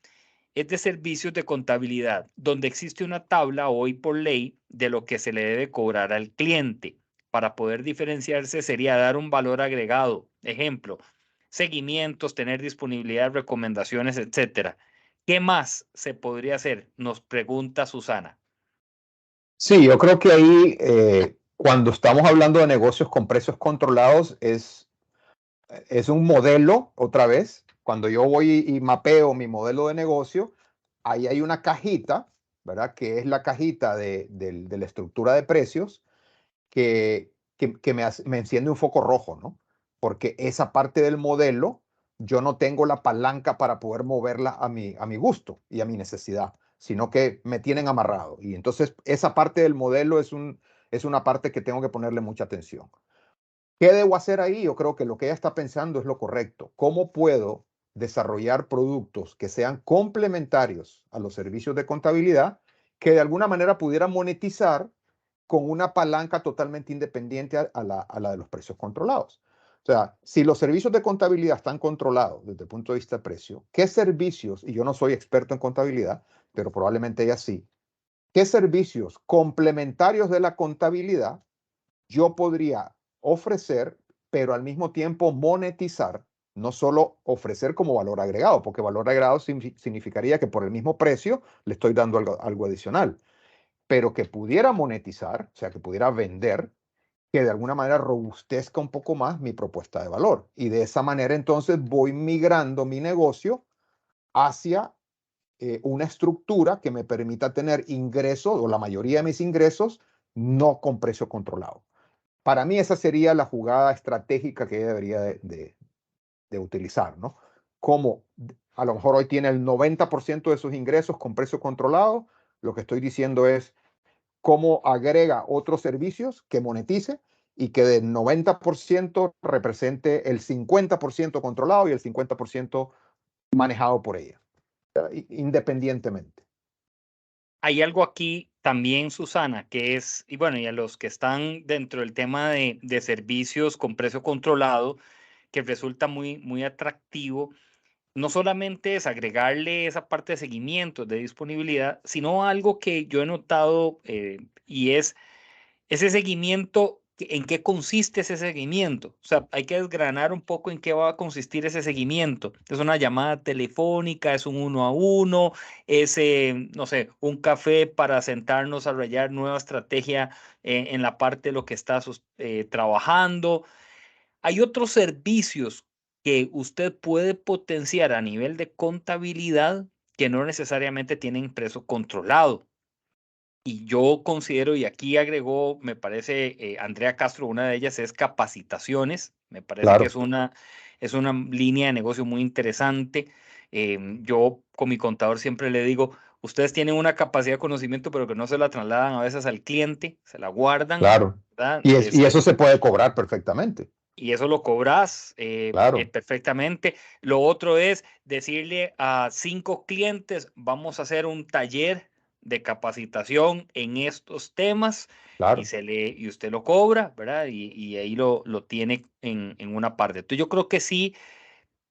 es de servicios de contabilidad, donde existe una tabla hoy por ley de lo que se le debe cobrar al cliente. Para poder diferenciarse sería dar un valor agregado. Ejemplo, seguimientos, tener disponibilidad, recomendaciones, etcétera. ¿Qué más se podría hacer? Nos pregunta Susana. Sí, yo creo que ahí cuando estamos hablando de negocios con precios controlados es un modelo, otra vez, cuando yo voy y mapeo mi modelo de negocio, ahí hay una cajita, ¿verdad? Que es la cajita de la estructura de precios que me enciende un foco rojo, ¿no? Porque esa parte del modelo yo no tengo la palanca para poder moverla a mi gusto y a mi necesidad, sino que me tienen amarrado. Y entonces esa parte del modelo es una parte que tengo que ponerle mucha atención. ¿Qué debo hacer ahí? Yo creo que lo que ella está pensando es lo correcto. ¿Cómo puedo desarrollar productos que sean complementarios a los servicios de contabilidad que de alguna manera pudieran monetizar con una palanca totalmente independiente a la de los precios controlados? O sea, si los servicios de contabilidad están controlados desde el punto de vista de precio, ¿qué servicios, y yo no soy experto en contabilidad, pero probablemente ella sí, qué servicios complementarios de la contabilidad yo podría ofrecer, pero al mismo tiempo monetizar, no solo ofrecer como valor agregado, porque valor agregado significaría que por el mismo precio le estoy dando algo adicional, pero que pudiera monetizar, o sea, que pudiera vender, que de alguna manera robustezca un poco más mi propuesta de valor. Y de esa manera entonces voy migrando mi negocio hacia una estructura que me permita tener ingresos, o la mayoría de mis ingresos, no con precio controlado. Para mí esa sería la jugada estratégica que debería de utilizar, ¿no? Como a lo mejor hoy tiene el 90% de sus ingresos con precio controlado, lo que estoy diciendo es cómo agrega otros servicios que monetice y que del 90% represente el 50% controlado y el 50% manejado por ella, independientemente. Hay algo aquí también, Susana, que es, y bueno, y a los que están dentro del tema de servicios con precio controlado, que resulta muy atractivo, no solamente es agregarle esa parte de seguimiento, de disponibilidad, sino algo que yo he notado y es ese seguimiento. ¿En qué consiste ese seguimiento? O sea, hay que desgranar un poco en qué va a consistir ese seguimiento. ¿Es una llamada telefónica? ¿Es un uno a uno? ¿Es, no sé, un café para sentarnos a rayar nueva estrategia en la parte de lo que estás trabajando? Hay otros servicios que usted puede potenciar a nivel de contabilidad que no necesariamente tienen precio controlado. Y yo considero, y aquí agregó, me parece, Andrea Castro, una de ellas es capacitaciones. Me parece que Claro, es una línea de negocio muy interesante. Yo con mi contador siempre le digo, ustedes tienen una capacidad de conocimiento, pero que no se la trasladan a veces al cliente, se la guardan, claro. ¿verdad? Y eso se puede cobrar perfectamente. Y eso lo cobras Claro, perfectamente. Lo otro es decirle a 5 clientes, vamos a hacer un taller de capacitación en estos temas y, claro. y usted lo cobra, ¿verdad? Y ahí lo tiene en una parte. Entonces yo creo que sí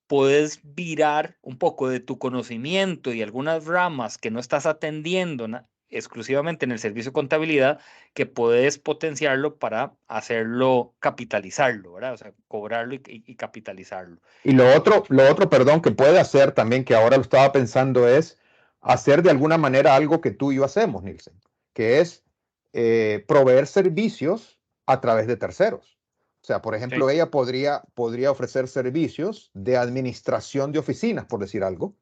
puedes virar un poco de tu conocimiento y algunas ramas que no estás atendiendo exclusivamente en el servicio de contabilidad, que puedes potenciarlo para hacerlo, capitalizarlo, ¿verdad? O sea, cobrarlo y capitalizarlo. Y lo otro, perdón, que puede hacer también, que ahora lo estaba pensando, es hacer de alguna manera algo que tú y yo hacemos, Nielsen, que es proveer servicios a través de terceros. O sea, por ejemplo, Sí. ella podría ofrecer servicios de administración de oficinas, por decir algo,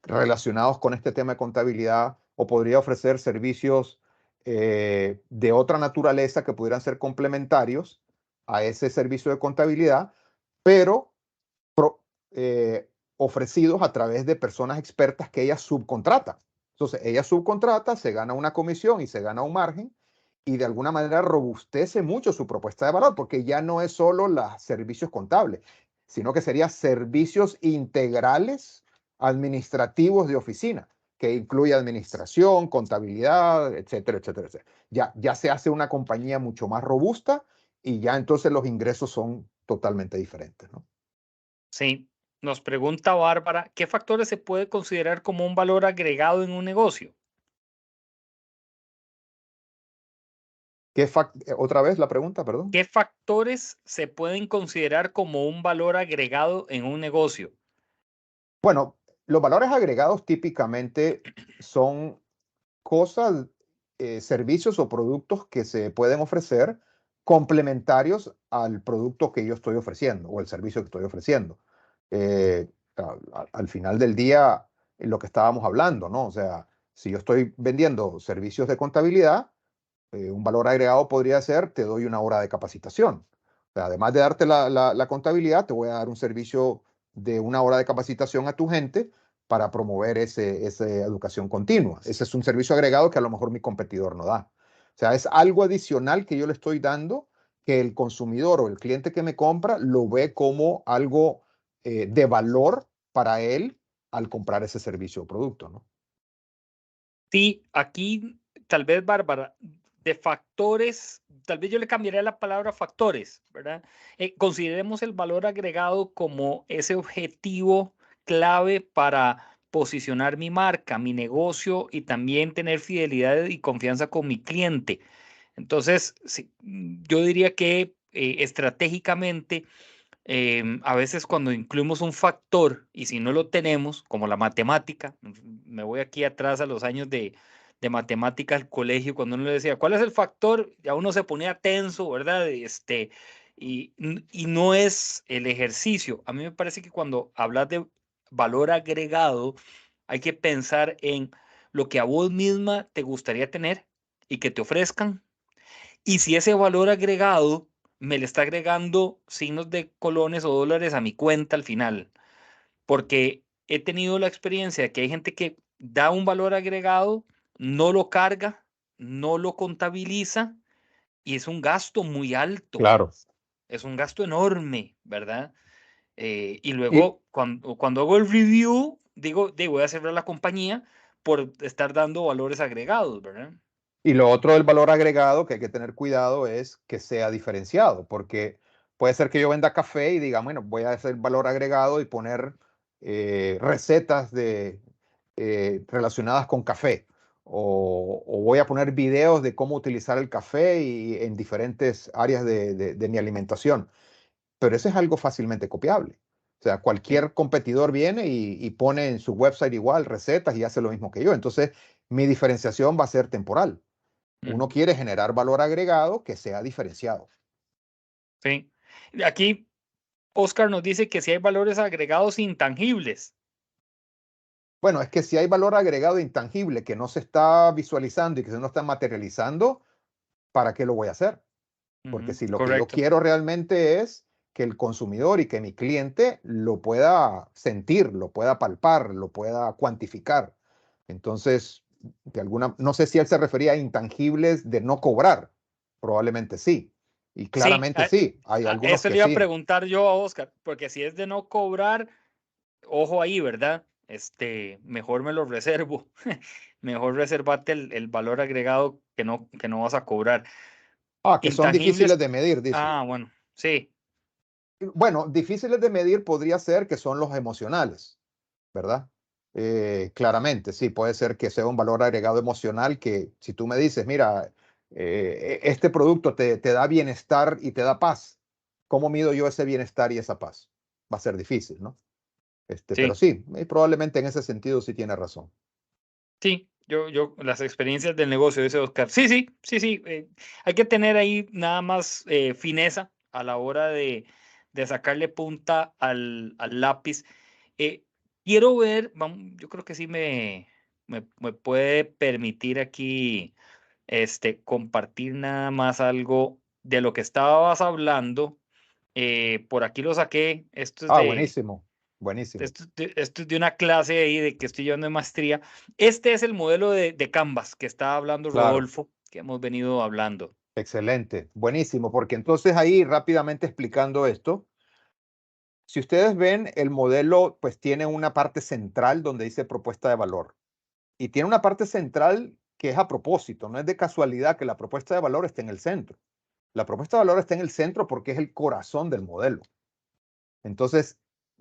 relacionados con este tema de contabilidad, o podría ofrecer servicios de otra naturaleza que pudieran ser complementarios a ese servicio de contabilidad, pero eh, ofrecidos a través de personas expertas que ella subcontrata. Entonces, ella subcontrata, se gana una comisión y se gana un margen y de alguna manera robustece mucho su propuesta de valor, porque ya no es solo los servicios contables, sino que serían servicios integrales administrativos de oficina, que incluye administración, contabilidad, etcétera, etcétera, etcétera. Ya se hace una compañía mucho más robusta y ya entonces los ingresos son totalmente diferentes, ¿no? Sí. Nos pregunta Bárbara, ¿qué factores se puede considerar como un valor agregado en un negocio? Otra vez la pregunta, perdón. ¿Qué factores se pueden considerar como un valor agregado en un negocio? Bueno, los valores agregados típicamente son cosas, servicios o productos que se pueden ofrecer complementarios al producto que yo estoy ofreciendo o el servicio que estoy ofreciendo. Eh, Al final del día, lo que estábamos hablando, ¿no? O sea, si yo estoy vendiendo servicios de contabilidad, un valor agregado podría ser, te doy una hora de capacitación. O sea, además de darte la contabilidad, te voy a dar un servicio de una hora de capacitación a tu gente para promover esa educación continua. Ese es un servicio agregado que a lo mejor mi competidor no da. O sea, es algo adicional que yo le estoy dando que el consumidor o el cliente que me compra lo ve como algo de valor para él al comprar ese servicio o producto, ¿no? Sí, aquí tal vez, Bárbara, de factores, tal vez yo le cambiaría la palabra factores, ¿verdad? Consideremos el valor agregado como ese objetivo clave para posicionar mi marca, mi negocio y también tener fidelidad y confianza con mi cliente. Entonces, sí, yo diría que estratégicamente A veces cuando incluimos un factor y si no lo tenemos, como la matemática, me voy aquí atrás a los años de matemática al colegio, cuando uno le decía, ¿cuál es el factor? Ya uno se ponía tenso, ¿verdad? Y no es el ejercicio. A mí me parece que cuando hablas de valor agregado, hay que pensar en lo que a vos misma te gustaría tener y que te ofrezcan. Y si ese valor agregado me le está agregando signos de colones o dólares a mi cuenta al final, porque he tenido la experiencia de que hay gente que da un valor agregado, no lo carga, no lo contabiliza y es un gasto muy alto, Claro. es un gasto enorme, ¿verdad? Y Y, luego cuando hago el review, digo, voy a cerrar la compañía por estar dando valores agregados, ¿verdad? y lo otro del valor agregado que hay que tener cuidado es que sea diferenciado, porque puede ser que yo venda café y diga, bueno, voy a hacer valor agregado y poner recetas relacionadas con café. O voy a poner videos de cómo utilizar el café y en diferentes áreas de mi alimentación. Pero eso es algo fácilmente copiable. O sea, Sí. cualquier competidor viene y pone en su website igual recetas y hace lo mismo que yo. Entonces, mi diferenciación va a ser temporal. Uno Ujú. quiere generar valor agregado que sea diferenciado. Sí. Y aquí Oscar nos dice que si hay valores agregados intangibles. Bueno, es que si hay valor agregado intangible que no se está visualizando y que no está materializando, ¿para qué lo voy a hacer? Porque Ujú, si lo que yo correcto. quiero realmente es que el consumidor y que mi cliente lo pueda sentir, lo pueda palpar, lo pueda cuantificar. Entonces, no sé si él se refería a intangibles de no cobrar. Probablemente sí. Y Sí, claramente sí. Hay algunos eso que le iba a sí. preguntar yo a Oscar, porque si es de no cobrar, ojo ahí, ¿verdad? Mejor me lo reservo. Mejor reservate el valor agregado que no vas a cobrar. Que son difíciles Intangibles, de medir, dice. bueno, sí. Bueno, difíciles de medir podría ser que son los emocionales, ¿verdad? Claramente, sí, puede ser que sea un valor agregado emocional que si tú me dices, mira, este producto te da bienestar y te da paz, ¿cómo mido yo ese bienestar y esa paz? Va a ser difícil, ¿no? Pero Sí. sí, probablemente en ese sentido sí tiene razón. Sí, las experiencias del negocio, dice Oscar. Sí, sí, sí, sí. Hay que tener ahí nada más fineza a la hora de sacarle punta al lápiz. Eh, quiero ver, yo creo que sí me puede permitir aquí compartir nada más algo de lo que estabas hablando. Por aquí lo saqué. Buenísimo, buenísimo. Esto es de una clase ahí de que estoy llevando de maestría. Este es el modelo de Canvas que estaba hablando Claro, Rodolfo, que hemos venido hablando. excelente, buenísimo, porque entonces ahí rápidamente explicando esto, si ustedes ven el modelo, pues tiene una parte central donde dice propuesta de valor. Y tiene una parte central que es a propósito, no es de casualidad que la propuesta de valor esté en el centro. La propuesta de valor está en el centro porque es el corazón del modelo. Entonces,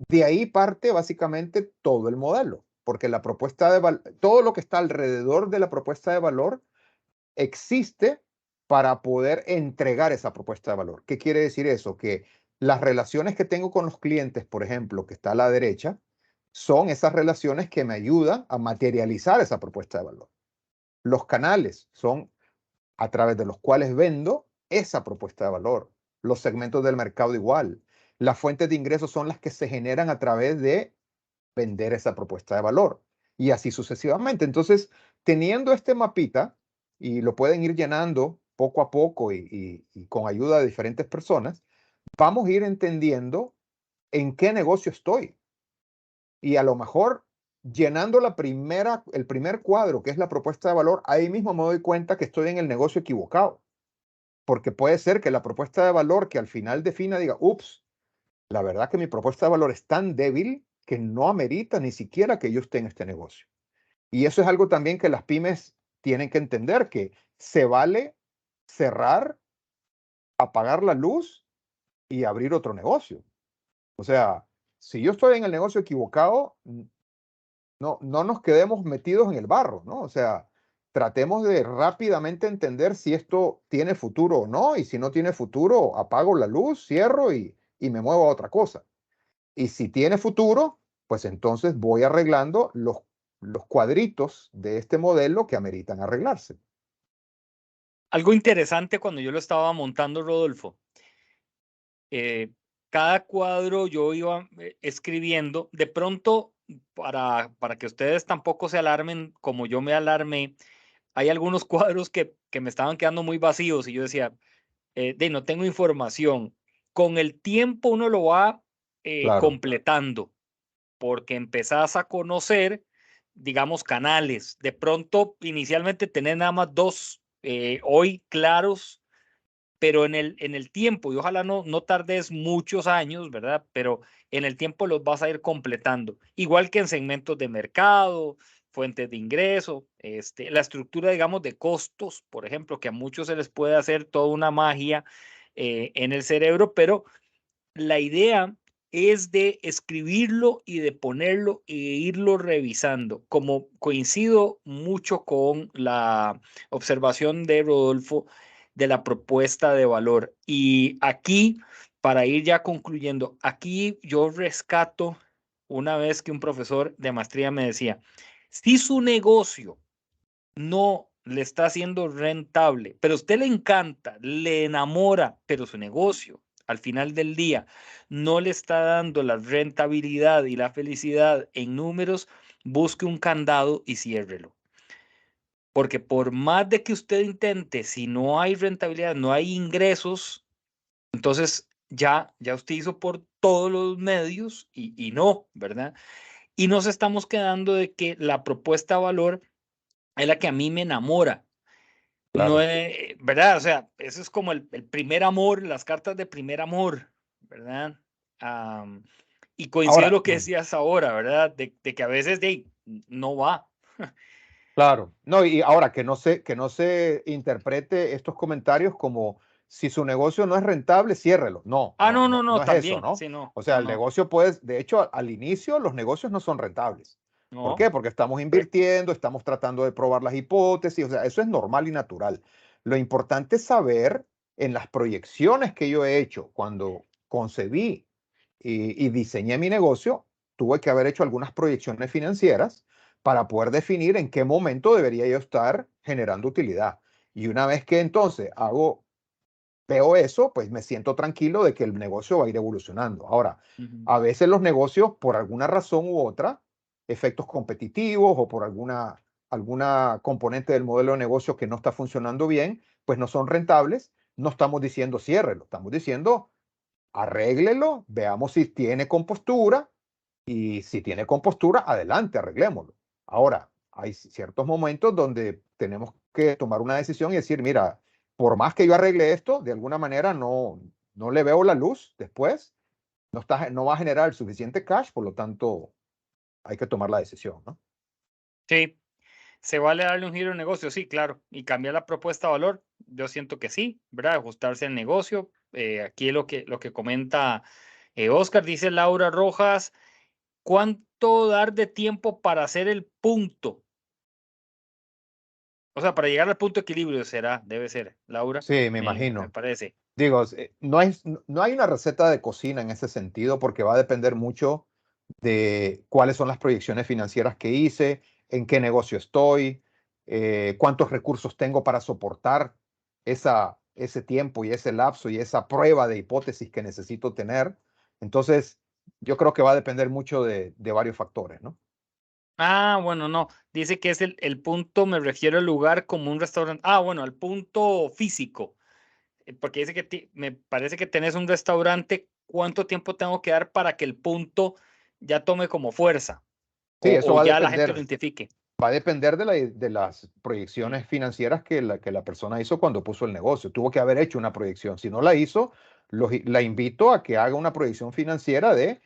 de ahí parte básicamente todo el modelo, porque la propuesta de todo lo que está alrededor de la propuesta de valor existe para poder entregar esa propuesta de valor. ¿Qué quiere decir eso? Que las relaciones que tengo con los clientes, por ejemplo, que está a la derecha, son esas relaciones que me ayudan a materializar esa propuesta de valor. Los canales son a través de los cuales vendo esa propuesta de valor. Los segmentos del mercado igual. Las fuentes de ingresos son las que se generan a través de vender esa propuesta de valor. Y así sucesivamente. Entonces, teniendo este mapita, y lo pueden ir llenando poco a poco y con ayuda de diferentes personas, vamos a ir entendiendo en qué negocio estoy. Y a lo mejor llenando el primer cuadro, que es la propuesta de valor, ahí mismo me doy cuenta que estoy en el negocio equivocado. Porque puede ser que la propuesta de valor que al final defina diga, ups, la verdad que mi propuesta de valor es tan débil que no amerita ni siquiera que yo esté en este negocio. Y eso es algo también que las pymes tienen que entender, que se vale cerrar, apagar la luz y abrir otro negocio. O sea, si yo estoy en el negocio equivocado, no nos quedemos metidos en el barro, ¿no? O sea, tratemos de rápidamente entender si esto tiene futuro o no, y si no tiene futuro, apago la luz, cierro y me muevo a otra cosa. Y si tiene futuro, pues entonces voy arreglando los cuadritos de este modelo que ameritan arreglarse. Algo interesante cuando yo lo estaba montando, Rodolfo, cada cuadro yo iba escribiendo, de pronto, para que ustedes tampoco se alarmen como yo me alarmé, hay algunos cuadros que me estaban quedando muy vacíos y yo decía, no tengo información. Con el tiempo uno lo va Claro, completando porque empezás a conocer, digamos, canales. De pronto, inicialmente tenés nada más dos hoy claros, pero en el tiempo, y ojalá no tardes muchos años, ¿verdad? Pero en el tiempo los vas a ir completando. Igual que en segmentos de mercado, fuentes de ingreso, la estructura, digamos, de costos, por ejemplo, que a muchos se les puede hacer toda una magia en el cerebro, pero la idea es de escribirlo y de ponerlo e irlo revisando. Como coincido mucho con la observación de Rodolfo de la propuesta de valor. Y aquí, para ir ya concluyendo, aquí yo rescato una vez que un profesor de maestría me decía, si su negocio no le está haciendo rentable, pero a usted le encanta, le enamora, pero su negocio al final del día no le está dando la rentabilidad y la felicidad en números, busque un candado y ciérrelo. Porque por más de que usted intente, si no hay rentabilidad, no hay ingresos, entonces ya usted hizo por todos los medios y no, ¿verdad? Y nos estamos quedando de que la propuesta de valor es la que a mí me enamora. No claro. es, ¿verdad? O sea, eso es como el primer amor, las cartas de primer amor, ¿verdad? Am, y coincido Ahora, lo que decías ahora, ¿verdad? De que a veces no va. claro, no, y ahora que no se interprete estos comentarios como si su negocio no es rentable, ciérrelo. No, Ah, no, no, no, no, no no, es eso, también, ¿no? sí, no, O sea, no, el no, negocio puede, de hecho, al inicio los negocios no son rentables. ¿Por no, qué? Porque estamos invirtiendo, estamos tratando de probar las hipótesis, o sea, eso es normal y natural. Lo importante es saber en las proyecciones que yo he hecho cuando concebí y diseñé mi negocio, tuve que haber hecho algunas proyecciones financieras para poder definir en qué momento debería yo estar generando utilidad. Y una vez que entonces veo eso, pues me siento tranquilo de que el negocio va a ir evolucionando. Ahora, ujú, a veces los negocios, por alguna razón u otra, efectos competitivos o por alguna componente del modelo de negocio que no está funcionando bien, pues no son rentables. No estamos diciendo ciérrelo, estamos diciendo arréglelo, veamos si tiene compostura y si tiene compostura, adelante, arreglémoslo. Ahora, hay ciertos momentos donde tenemos que tomar una decisión y decir, mira, por más que yo arregle esto, de alguna manera no le veo la luz después, no va a generar el suficiente cash, por lo tanto, hay que tomar la decisión, ¿no? sí, ¿se vale darle un giro al negocio? Sí, claro. ¿Y cambiar la propuesta de valor? Yo siento que sí, ¿verdad? Ajustarse al negocio. Aquí lo que comenta Oscar, dice Laura Rojas, ¿cuánto dar de tiempo para hacer el punto? O sea, para llegar al punto de equilibrio será, debe ser, Laura, Sí, me me imagino. parece. Digo, no hay una receta de cocina en ese sentido porque va a depender mucho de cuáles son las proyecciones financieras que hice, en qué negocio estoy, cuántos recursos tengo para soportar ese tiempo y ese lapso y esa prueba de hipótesis que necesito tener. Entonces, yo creo que va a depender mucho de varios factores, ¿no? Ah, bueno, no. Dice que es el punto, me refiero al lugar como un restaurante. Ah, bueno, al punto físico. Porque dice que me parece que tenés un restaurante. ¿Cuánto tiempo tengo que dar para que el punto ya tome como fuerza? Sí, eso O ya la gente lo identifique. va a depender de las proyecciones financieras que la persona hizo cuando puso el negocio. Tuvo que haber hecho una proyección. Si no la hizo, la invito a que haga una proyección financiera de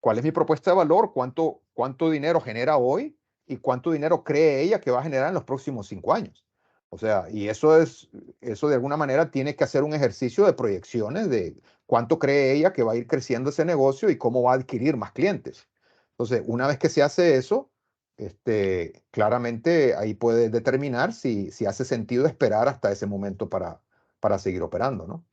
cuál es mi propuesta de valor, cuánto dinero genera hoy y cuánto dinero cree ella que va a generar en los próximos 5 años. O sea, y eso de alguna manera tiene que hacer un ejercicio de proyecciones de cuánto cree ella que va a ir creciendo ese negocio y cómo va a adquirir más clientes. Entonces, una vez que se hace eso, claramente ahí puede determinar si hace sentido esperar hasta ese momento para seguir operando, ¿no?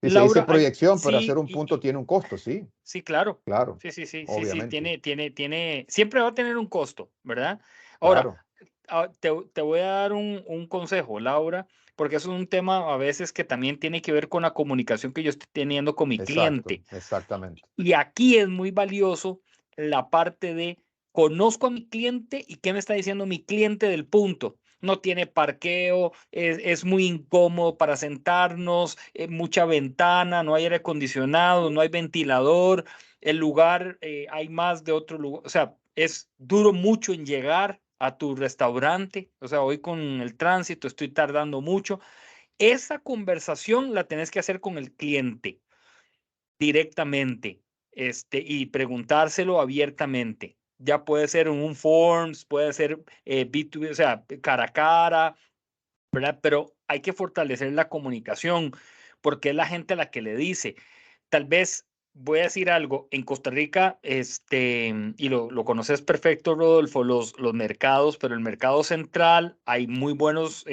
Y se dice Laura, proyección, pero hacer sí, un punto tiene un costo, sí, sí, claro. claro, Sí, obviamente, siempre va a tener un costo, ¿verdad? Ahora, claro, te voy a dar un consejo, Laura, porque eso es un tema a veces que también tiene que ver con la comunicación que yo estoy teniendo con mi exacto, cliente. exactamente. Y aquí es muy valioso la parte de conozco a mi cliente y qué me está diciendo mi cliente del punto. No tiene parqueo, es muy incómodo para sentarnos, mucha ventana, no hay aire acondicionado, no hay ventilador, el lugar hay más de otro lugar, o sea, es duro mucho en llegar a tu restaurante, o sea, hoy con el tránsito estoy tardando mucho. Esa conversación la tenés que hacer con el cliente directamente, y preguntárselo abiertamente. Ya puede ser en un Forms, puede ser B2B, o sea, cara a cara, ¿verdad? Pero hay que fortalecer la comunicación porque es la gente a la que le dice. Tal vez voy a decir algo, en Costa Rica, y lo conoces perfecto, Rodolfo, los mercados, pero el mercado central, hay muy buenos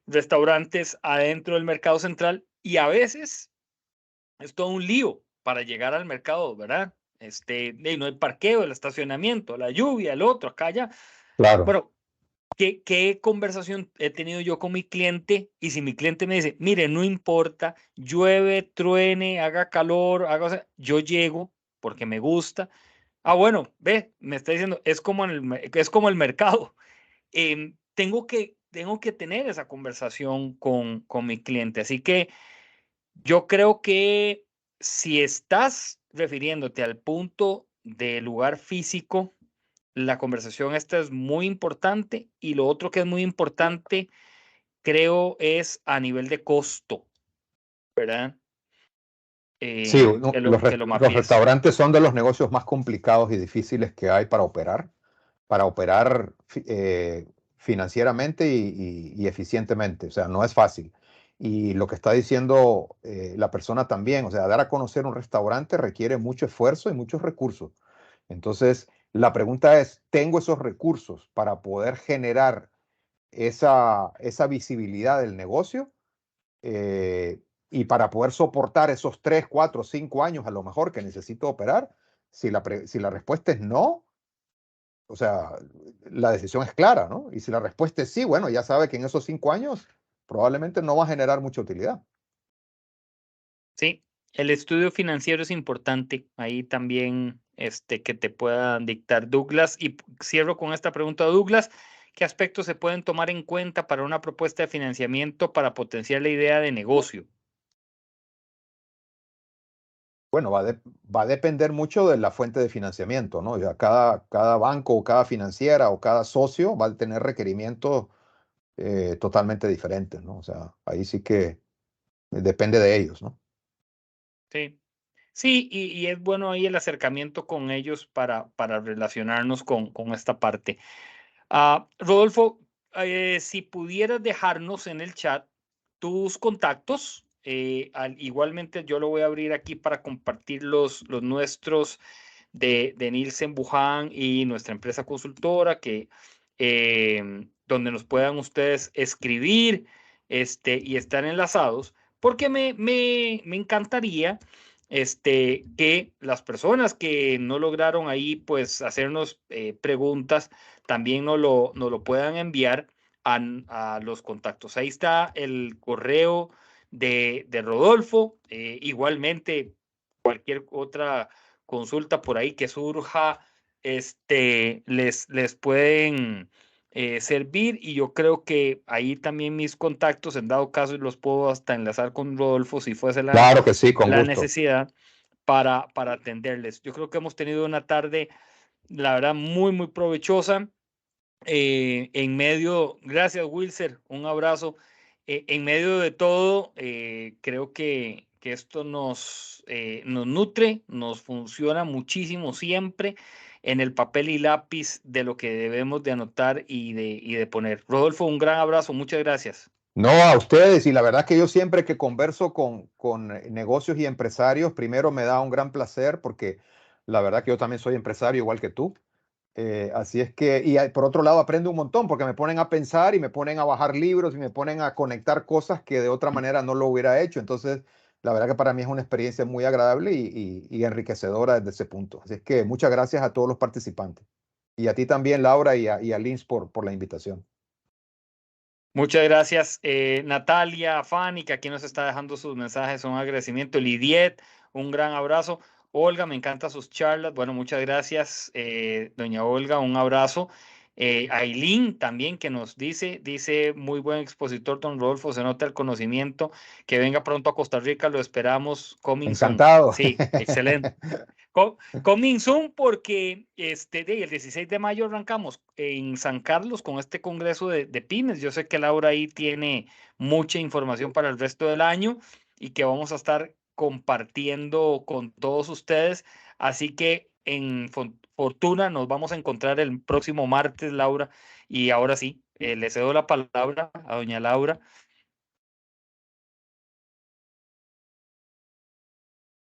restaurantes adentro del mercado central y a veces es todo un lío para llegar al mercado, ¿verdad? No hay parqueo, el estacionamiento, la lluvia, el otro, acá ya. Claro, Bueno, ¿qué conversación he tenido yo con mi cliente? Y si mi cliente me dice, mire, no importa, llueve, truene, haga calor, yo llego porque me gusta. Ah, bueno, ve, me está diciendo, es como el mercado. Tengo que tener esa conversación con mi cliente. Así que yo creo que si estás refiriéndote al punto del lugar físico, la conversación esta es muy importante y lo otro que es muy importante, creo, es a nivel de costo, ¿verdad? sí, Que lo los mapees. restaurantes son de los negocios más complicados y difíciles que hay para operar financieramente y eficientemente. O sea, no es fácil. Y lo que está diciendo la persona también, o sea, dar a conocer un restaurante requiere mucho esfuerzo y muchos recursos. Entonces, la pregunta es, ¿tengo esos recursos para poder generar esa visibilidad del negocio? Y para poder soportar esos 3, 4, 5 años a lo mejor que necesito operar, si la respuesta es no, o sea, la decisión es clara, ¿no? Y si la respuesta es sí, bueno, ya sabe que en esos 5 años probablemente no va a generar mucha utilidad. Sí, el estudio financiero es importante. Ahí también que te pueda dictar Douglas. Y cierro con esta pregunta, Douglas. ¿Qué aspectos se pueden tomar en cuenta para una propuesta de financiamiento para potenciar la idea de negocio? Bueno, va a depender mucho de la fuente de financiamiento, ¿no? Ya cada banco o cada financiera o cada socio va a tener requerimientos totalmente diferentes, ¿no? O sea, ahí sí que depende de ellos, ¿no? Sí. Sí, y es bueno ahí el acercamiento con ellos para relacionarnos con esta parte. Rodolfo, si pudieras dejarnos en el chat tus contactos, igualmente yo lo voy a abrir aquí para compartir los nuestros de Nielsen Buján y nuestra empresa consultora, donde nos puedan ustedes escribir y estar enlazados, porque me encantaría que las personas que no lograron ahí pues hacernos preguntas también nos lo puedan enviar a los contactos. Ahí está el correo de Rodolfo. Igualmente, cualquier otra consulta por ahí que surja, les pueden servir. Y yo creo que ahí también mis contactos, en dado caso, los puedo hasta enlazar con Rodolfo si fuese Claro que sí, con la gusto. necesidad para atenderles. Yo creo que hemos tenido una tarde, la verdad, muy, muy provechosa. Gracias Wilser, un abrazo. En medio de todo, creo que esto nos nutre, nos funciona muchísimo siempre en el papel y lápiz de lo que debemos de anotar y de poner. Rodolfo, un gran abrazo, muchas gracias. No, a ustedes, y la verdad que yo siempre que converso con negocios y empresarios, primero me da un gran placer porque la verdad que yo también soy empresario igual que tú. Así es que, por otro lado aprendo un montón porque me ponen a pensar y me ponen a bajar libros y me ponen a conectar cosas que de otra manera no lo hubiera hecho. Entonces, la verdad que para mí es una experiencia muy agradable y enriquecedora desde ese punto. Así es que muchas gracias a todos los participantes. Y a ti también, Laura, y a Lins por la invitación. Muchas gracias, Natalia, Fanny, que aquí nos está dejando sus mensajes, un agradecimiento. Lidiet, un gran abrazo. Olga, me encantan sus charlas. Bueno, muchas gracias, doña Olga, un abrazo. Ailín también que nos dice, muy buen expositor, don Rodolfo, se nota el conocimiento, que venga pronto a Costa Rica, lo esperamos, coming soon. Encantado. Sí, excelente. Coming soon porque el 16 de mayo arrancamos en San Carlos con este congreso de pymes. Yo sé que Laura ahí tiene mucha información para el resto del año y que vamos a estar compartiendo con todos ustedes. Así que en Fortuna nos vamos a encontrar el próximo martes, Laura. Y ahora sí, le cedo la palabra a doña Laura.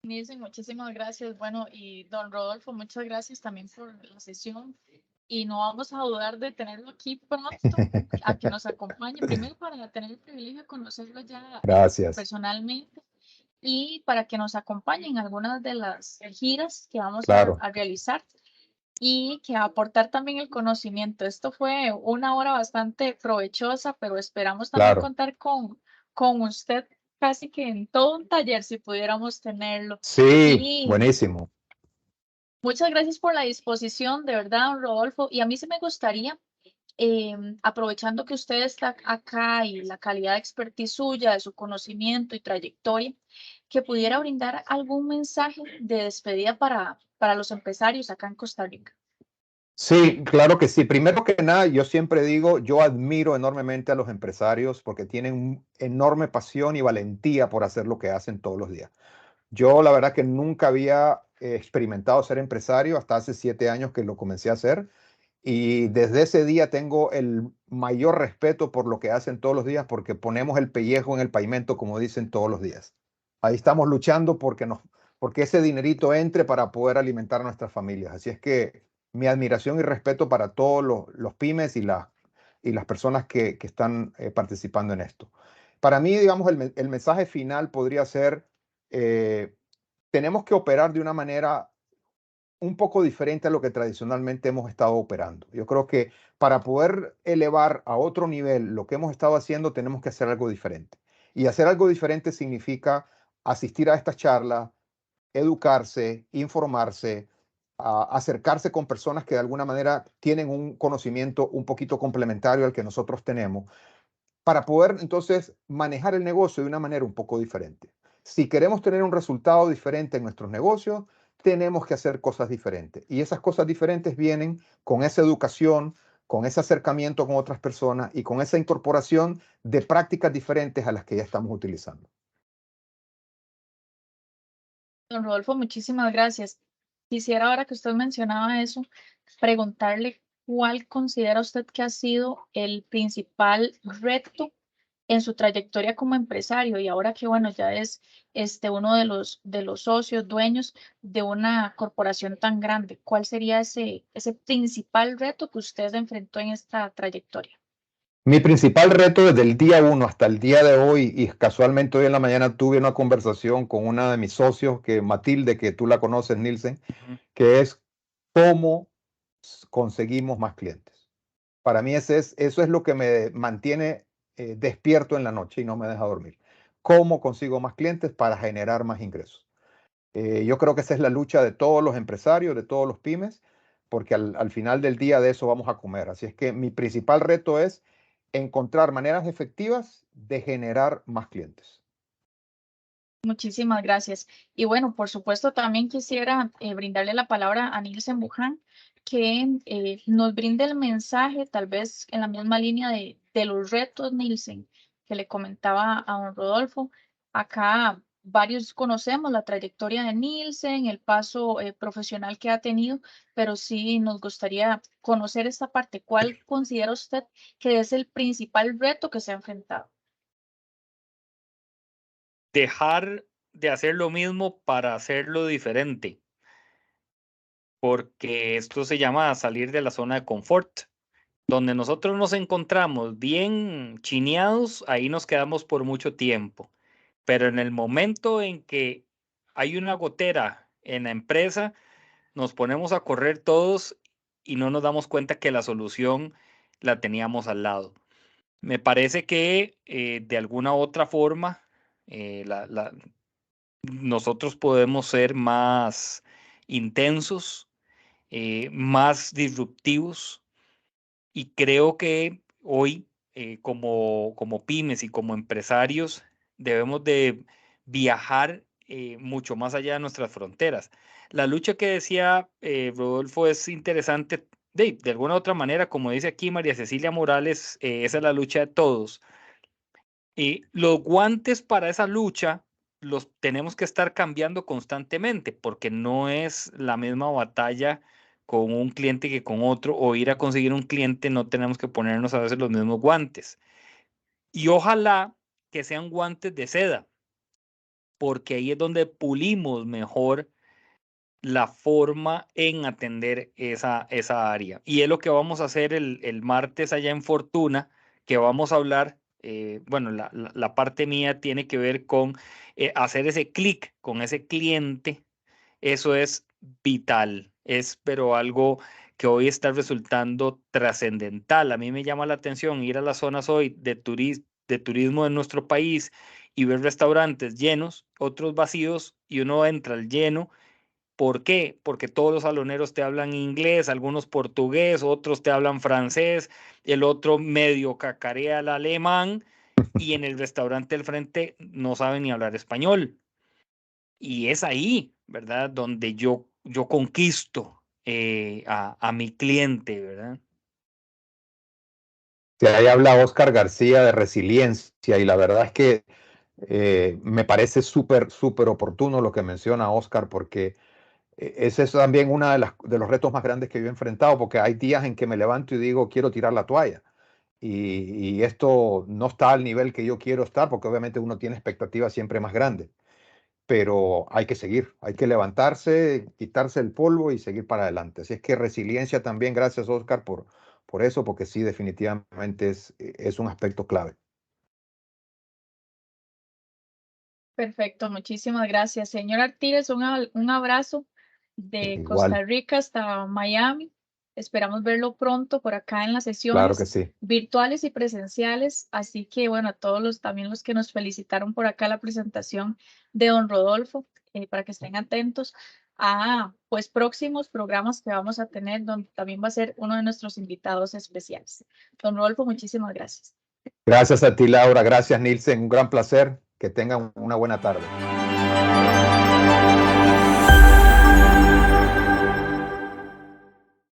Nielsen, muchísimas gracias. Bueno, y don Rodolfo, muchas gracias también por la sesión. Y no vamos a dudar de tenerlo aquí pronto, a que nos acompañe, primero para tener el privilegio de conocerlo ya Gracias. personalmente y para que nos acompañe en algunas de las giras que vamos Claro. a realizar y que aportar también el conocimiento. Esto fue una hora bastante provechosa, pero esperamos también Claro. contar con usted casi que en todo un taller, si pudiéramos tenerlo. Sí, Y buenísimo. muchas gracias por la disposición, de verdad, don Rodolfo. Y a mí sí me gustaría, aprovechando que usted está acá y la calidad de expertise suya, de su conocimiento y trayectoria, que pudiera brindar algún mensaje de despedida para los empresarios acá en Costa Rica. Sí, claro que sí. Primero que nada, yo siempre digo, yo admiro enormemente a los empresarios porque tienen enorme pasión y valentía por hacer lo que hacen todos los días. Yo la verdad que nunca había experimentado ser empresario hasta hace 7 años que lo comencé a hacer y desde ese día tengo el mayor respeto por lo que hacen todos los días porque ponemos el pellejo en el pavimento, como dicen todos los días. Ahí estamos luchando porque ese dinerito entre para poder alimentar a nuestras familias. Así es que mi admiración y respeto para todos los pymes y las personas que están participando en esto. Para mí, digamos, el mensaje final podría ser, tenemos que operar de una manera un poco diferente a lo que tradicionalmente hemos estado operando. Yo creo que para poder elevar a otro nivel lo que hemos estado haciendo, tenemos que hacer algo diferente. Y hacer algo diferente significa asistir a estas charlas, educarse, informarse, acercarse con personas que de alguna manera tienen un conocimiento un poquito complementario al que nosotros tenemos, para poder entonces manejar el negocio de una manera un poco diferente. Si queremos tener un resultado diferente en nuestros negocios, tenemos que hacer cosas diferentes. Y esas cosas diferentes vienen con esa educación, con ese acercamiento con otras personas y con esa incorporación de prácticas diferentes a las que ya estamos utilizando. Don Rodolfo, muchísimas gracias. Quisiera ahora que usted mencionaba eso, preguntarle cuál considera usted que ha sido el principal reto en su trayectoria como empresario y ahora que bueno, ya es uno de los socios, dueños de una corporación tan grande. ¿Cuál sería ese principal reto que usted enfrentó en esta trayectoria? Mi principal reto desde el día 1 hasta el día de hoy, y casualmente hoy en la mañana tuve una conversación con una de mis socios, que Matilde, que tú la conoces, Nielsen, que es cómo conseguimos más clientes. Para mí eso es lo que me mantiene despierto en la noche y no me deja dormir. ¿Cómo consigo más clientes para generar más ingresos? Yo creo que esa es la lucha de todos los empresarios, de todos los pymes, porque al final del día de eso vamos a comer. Así es que mi principal reto es encontrar maneras efectivas de generar más clientes. Muchísimas gracias. Y bueno, por supuesto, también quisiera brindarle la palabra a Nielsen Buján, que nos brinde el mensaje, tal vez en la misma línea de los retos, Nielsen, que le comentaba a don Rodolfo. Acá varios conocemos la trayectoria de Nielsen, el paso profesional que ha tenido, pero sí nos gustaría conocer esta parte. ¿Cuál considera usted que es el principal reto que se ha enfrentado? Dejar de hacer lo mismo para hacerlo diferente, porque esto se llama salir de la zona de confort. Donde nosotros nos encontramos bien chineados, ahí nos quedamos por mucho tiempo. pero en el momento en que hay una gotera en la empresa, nos ponemos a correr todos y no nos damos cuenta que la solución la teníamos al lado. Me parece que de alguna u otra forma nosotros podemos ser más intensos, más disruptivos, y creo que hoy como pymes y como empresarios debemos de viajar mucho más allá de nuestras fronteras. La lucha que decía Rodolfo es interesante. De alguna u otra manera, como dice aquí María Cecilia Morales, esa es la lucha de todos. Los guantes para esa lucha los tenemos que estar cambiando constantemente, porque no es la misma batalla con un cliente que con otro, o ir a conseguir un cliente no tenemos que ponernos a veces los mismos guantes. Y ojalá que sean guantes de seda, porque ahí es donde pulimos mejor la forma en atender esa área. Y es lo que vamos a hacer el martes allá en Fortuna, que vamos a hablar. Bueno, la parte mía tiene que ver con hacer ese clic con ese cliente. Eso es vital, es pero algo que hoy está resultando trascendental. A mí me llama la atención ir a las zonas hoy de turismo en nuestro país y ver restaurantes llenos, otros vacíos, y uno entra al lleno. ¿Por qué? Porque todos los saloneros te hablan inglés, algunos portugués, otros te hablan francés, el otro medio cacarea el alemán, y en el restaurante del frente no saben ni hablar español. Y es ahí, ¿verdad? Donde yo conquisto a mi cliente, ¿verdad? Sí, ahí habla Oscar García de resiliencia y la verdad es que me parece súper, súper oportuno lo que menciona Oscar porque ese es también uno de los retos más grandes que yo he enfrentado porque hay días en que me levanto y digo quiero tirar la toalla y esto no está al nivel que yo quiero estar porque obviamente uno tiene expectativas siempre más grandes, pero hay que seguir, hay que levantarse, quitarse el polvo y seguir para adelante. Así es que resiliencia también, gracias Oscar por eso, porque sí, definitivamente es un aspecto clave. Perfecto, muchísimas gracias. Señor Artírez, un abrazo de Igual, Costa Rica hasta Miami. Esperamos verlo pronto por acá en las claro que sesiones sí. virtuales y presenciales. Así que, bueno, a todos también los que nos felicitaron por acá la presentación de don Rodolfo, para que estén atentos a pues próximos programas que vamos a tener, donde también va a ser uno de nuestros invitados especiales. Don Rodolfo, muchísimas gracias. Gracias a ti, Laura. Gracias, Nielsen. Un gran placer. Que tengan una buena tarde.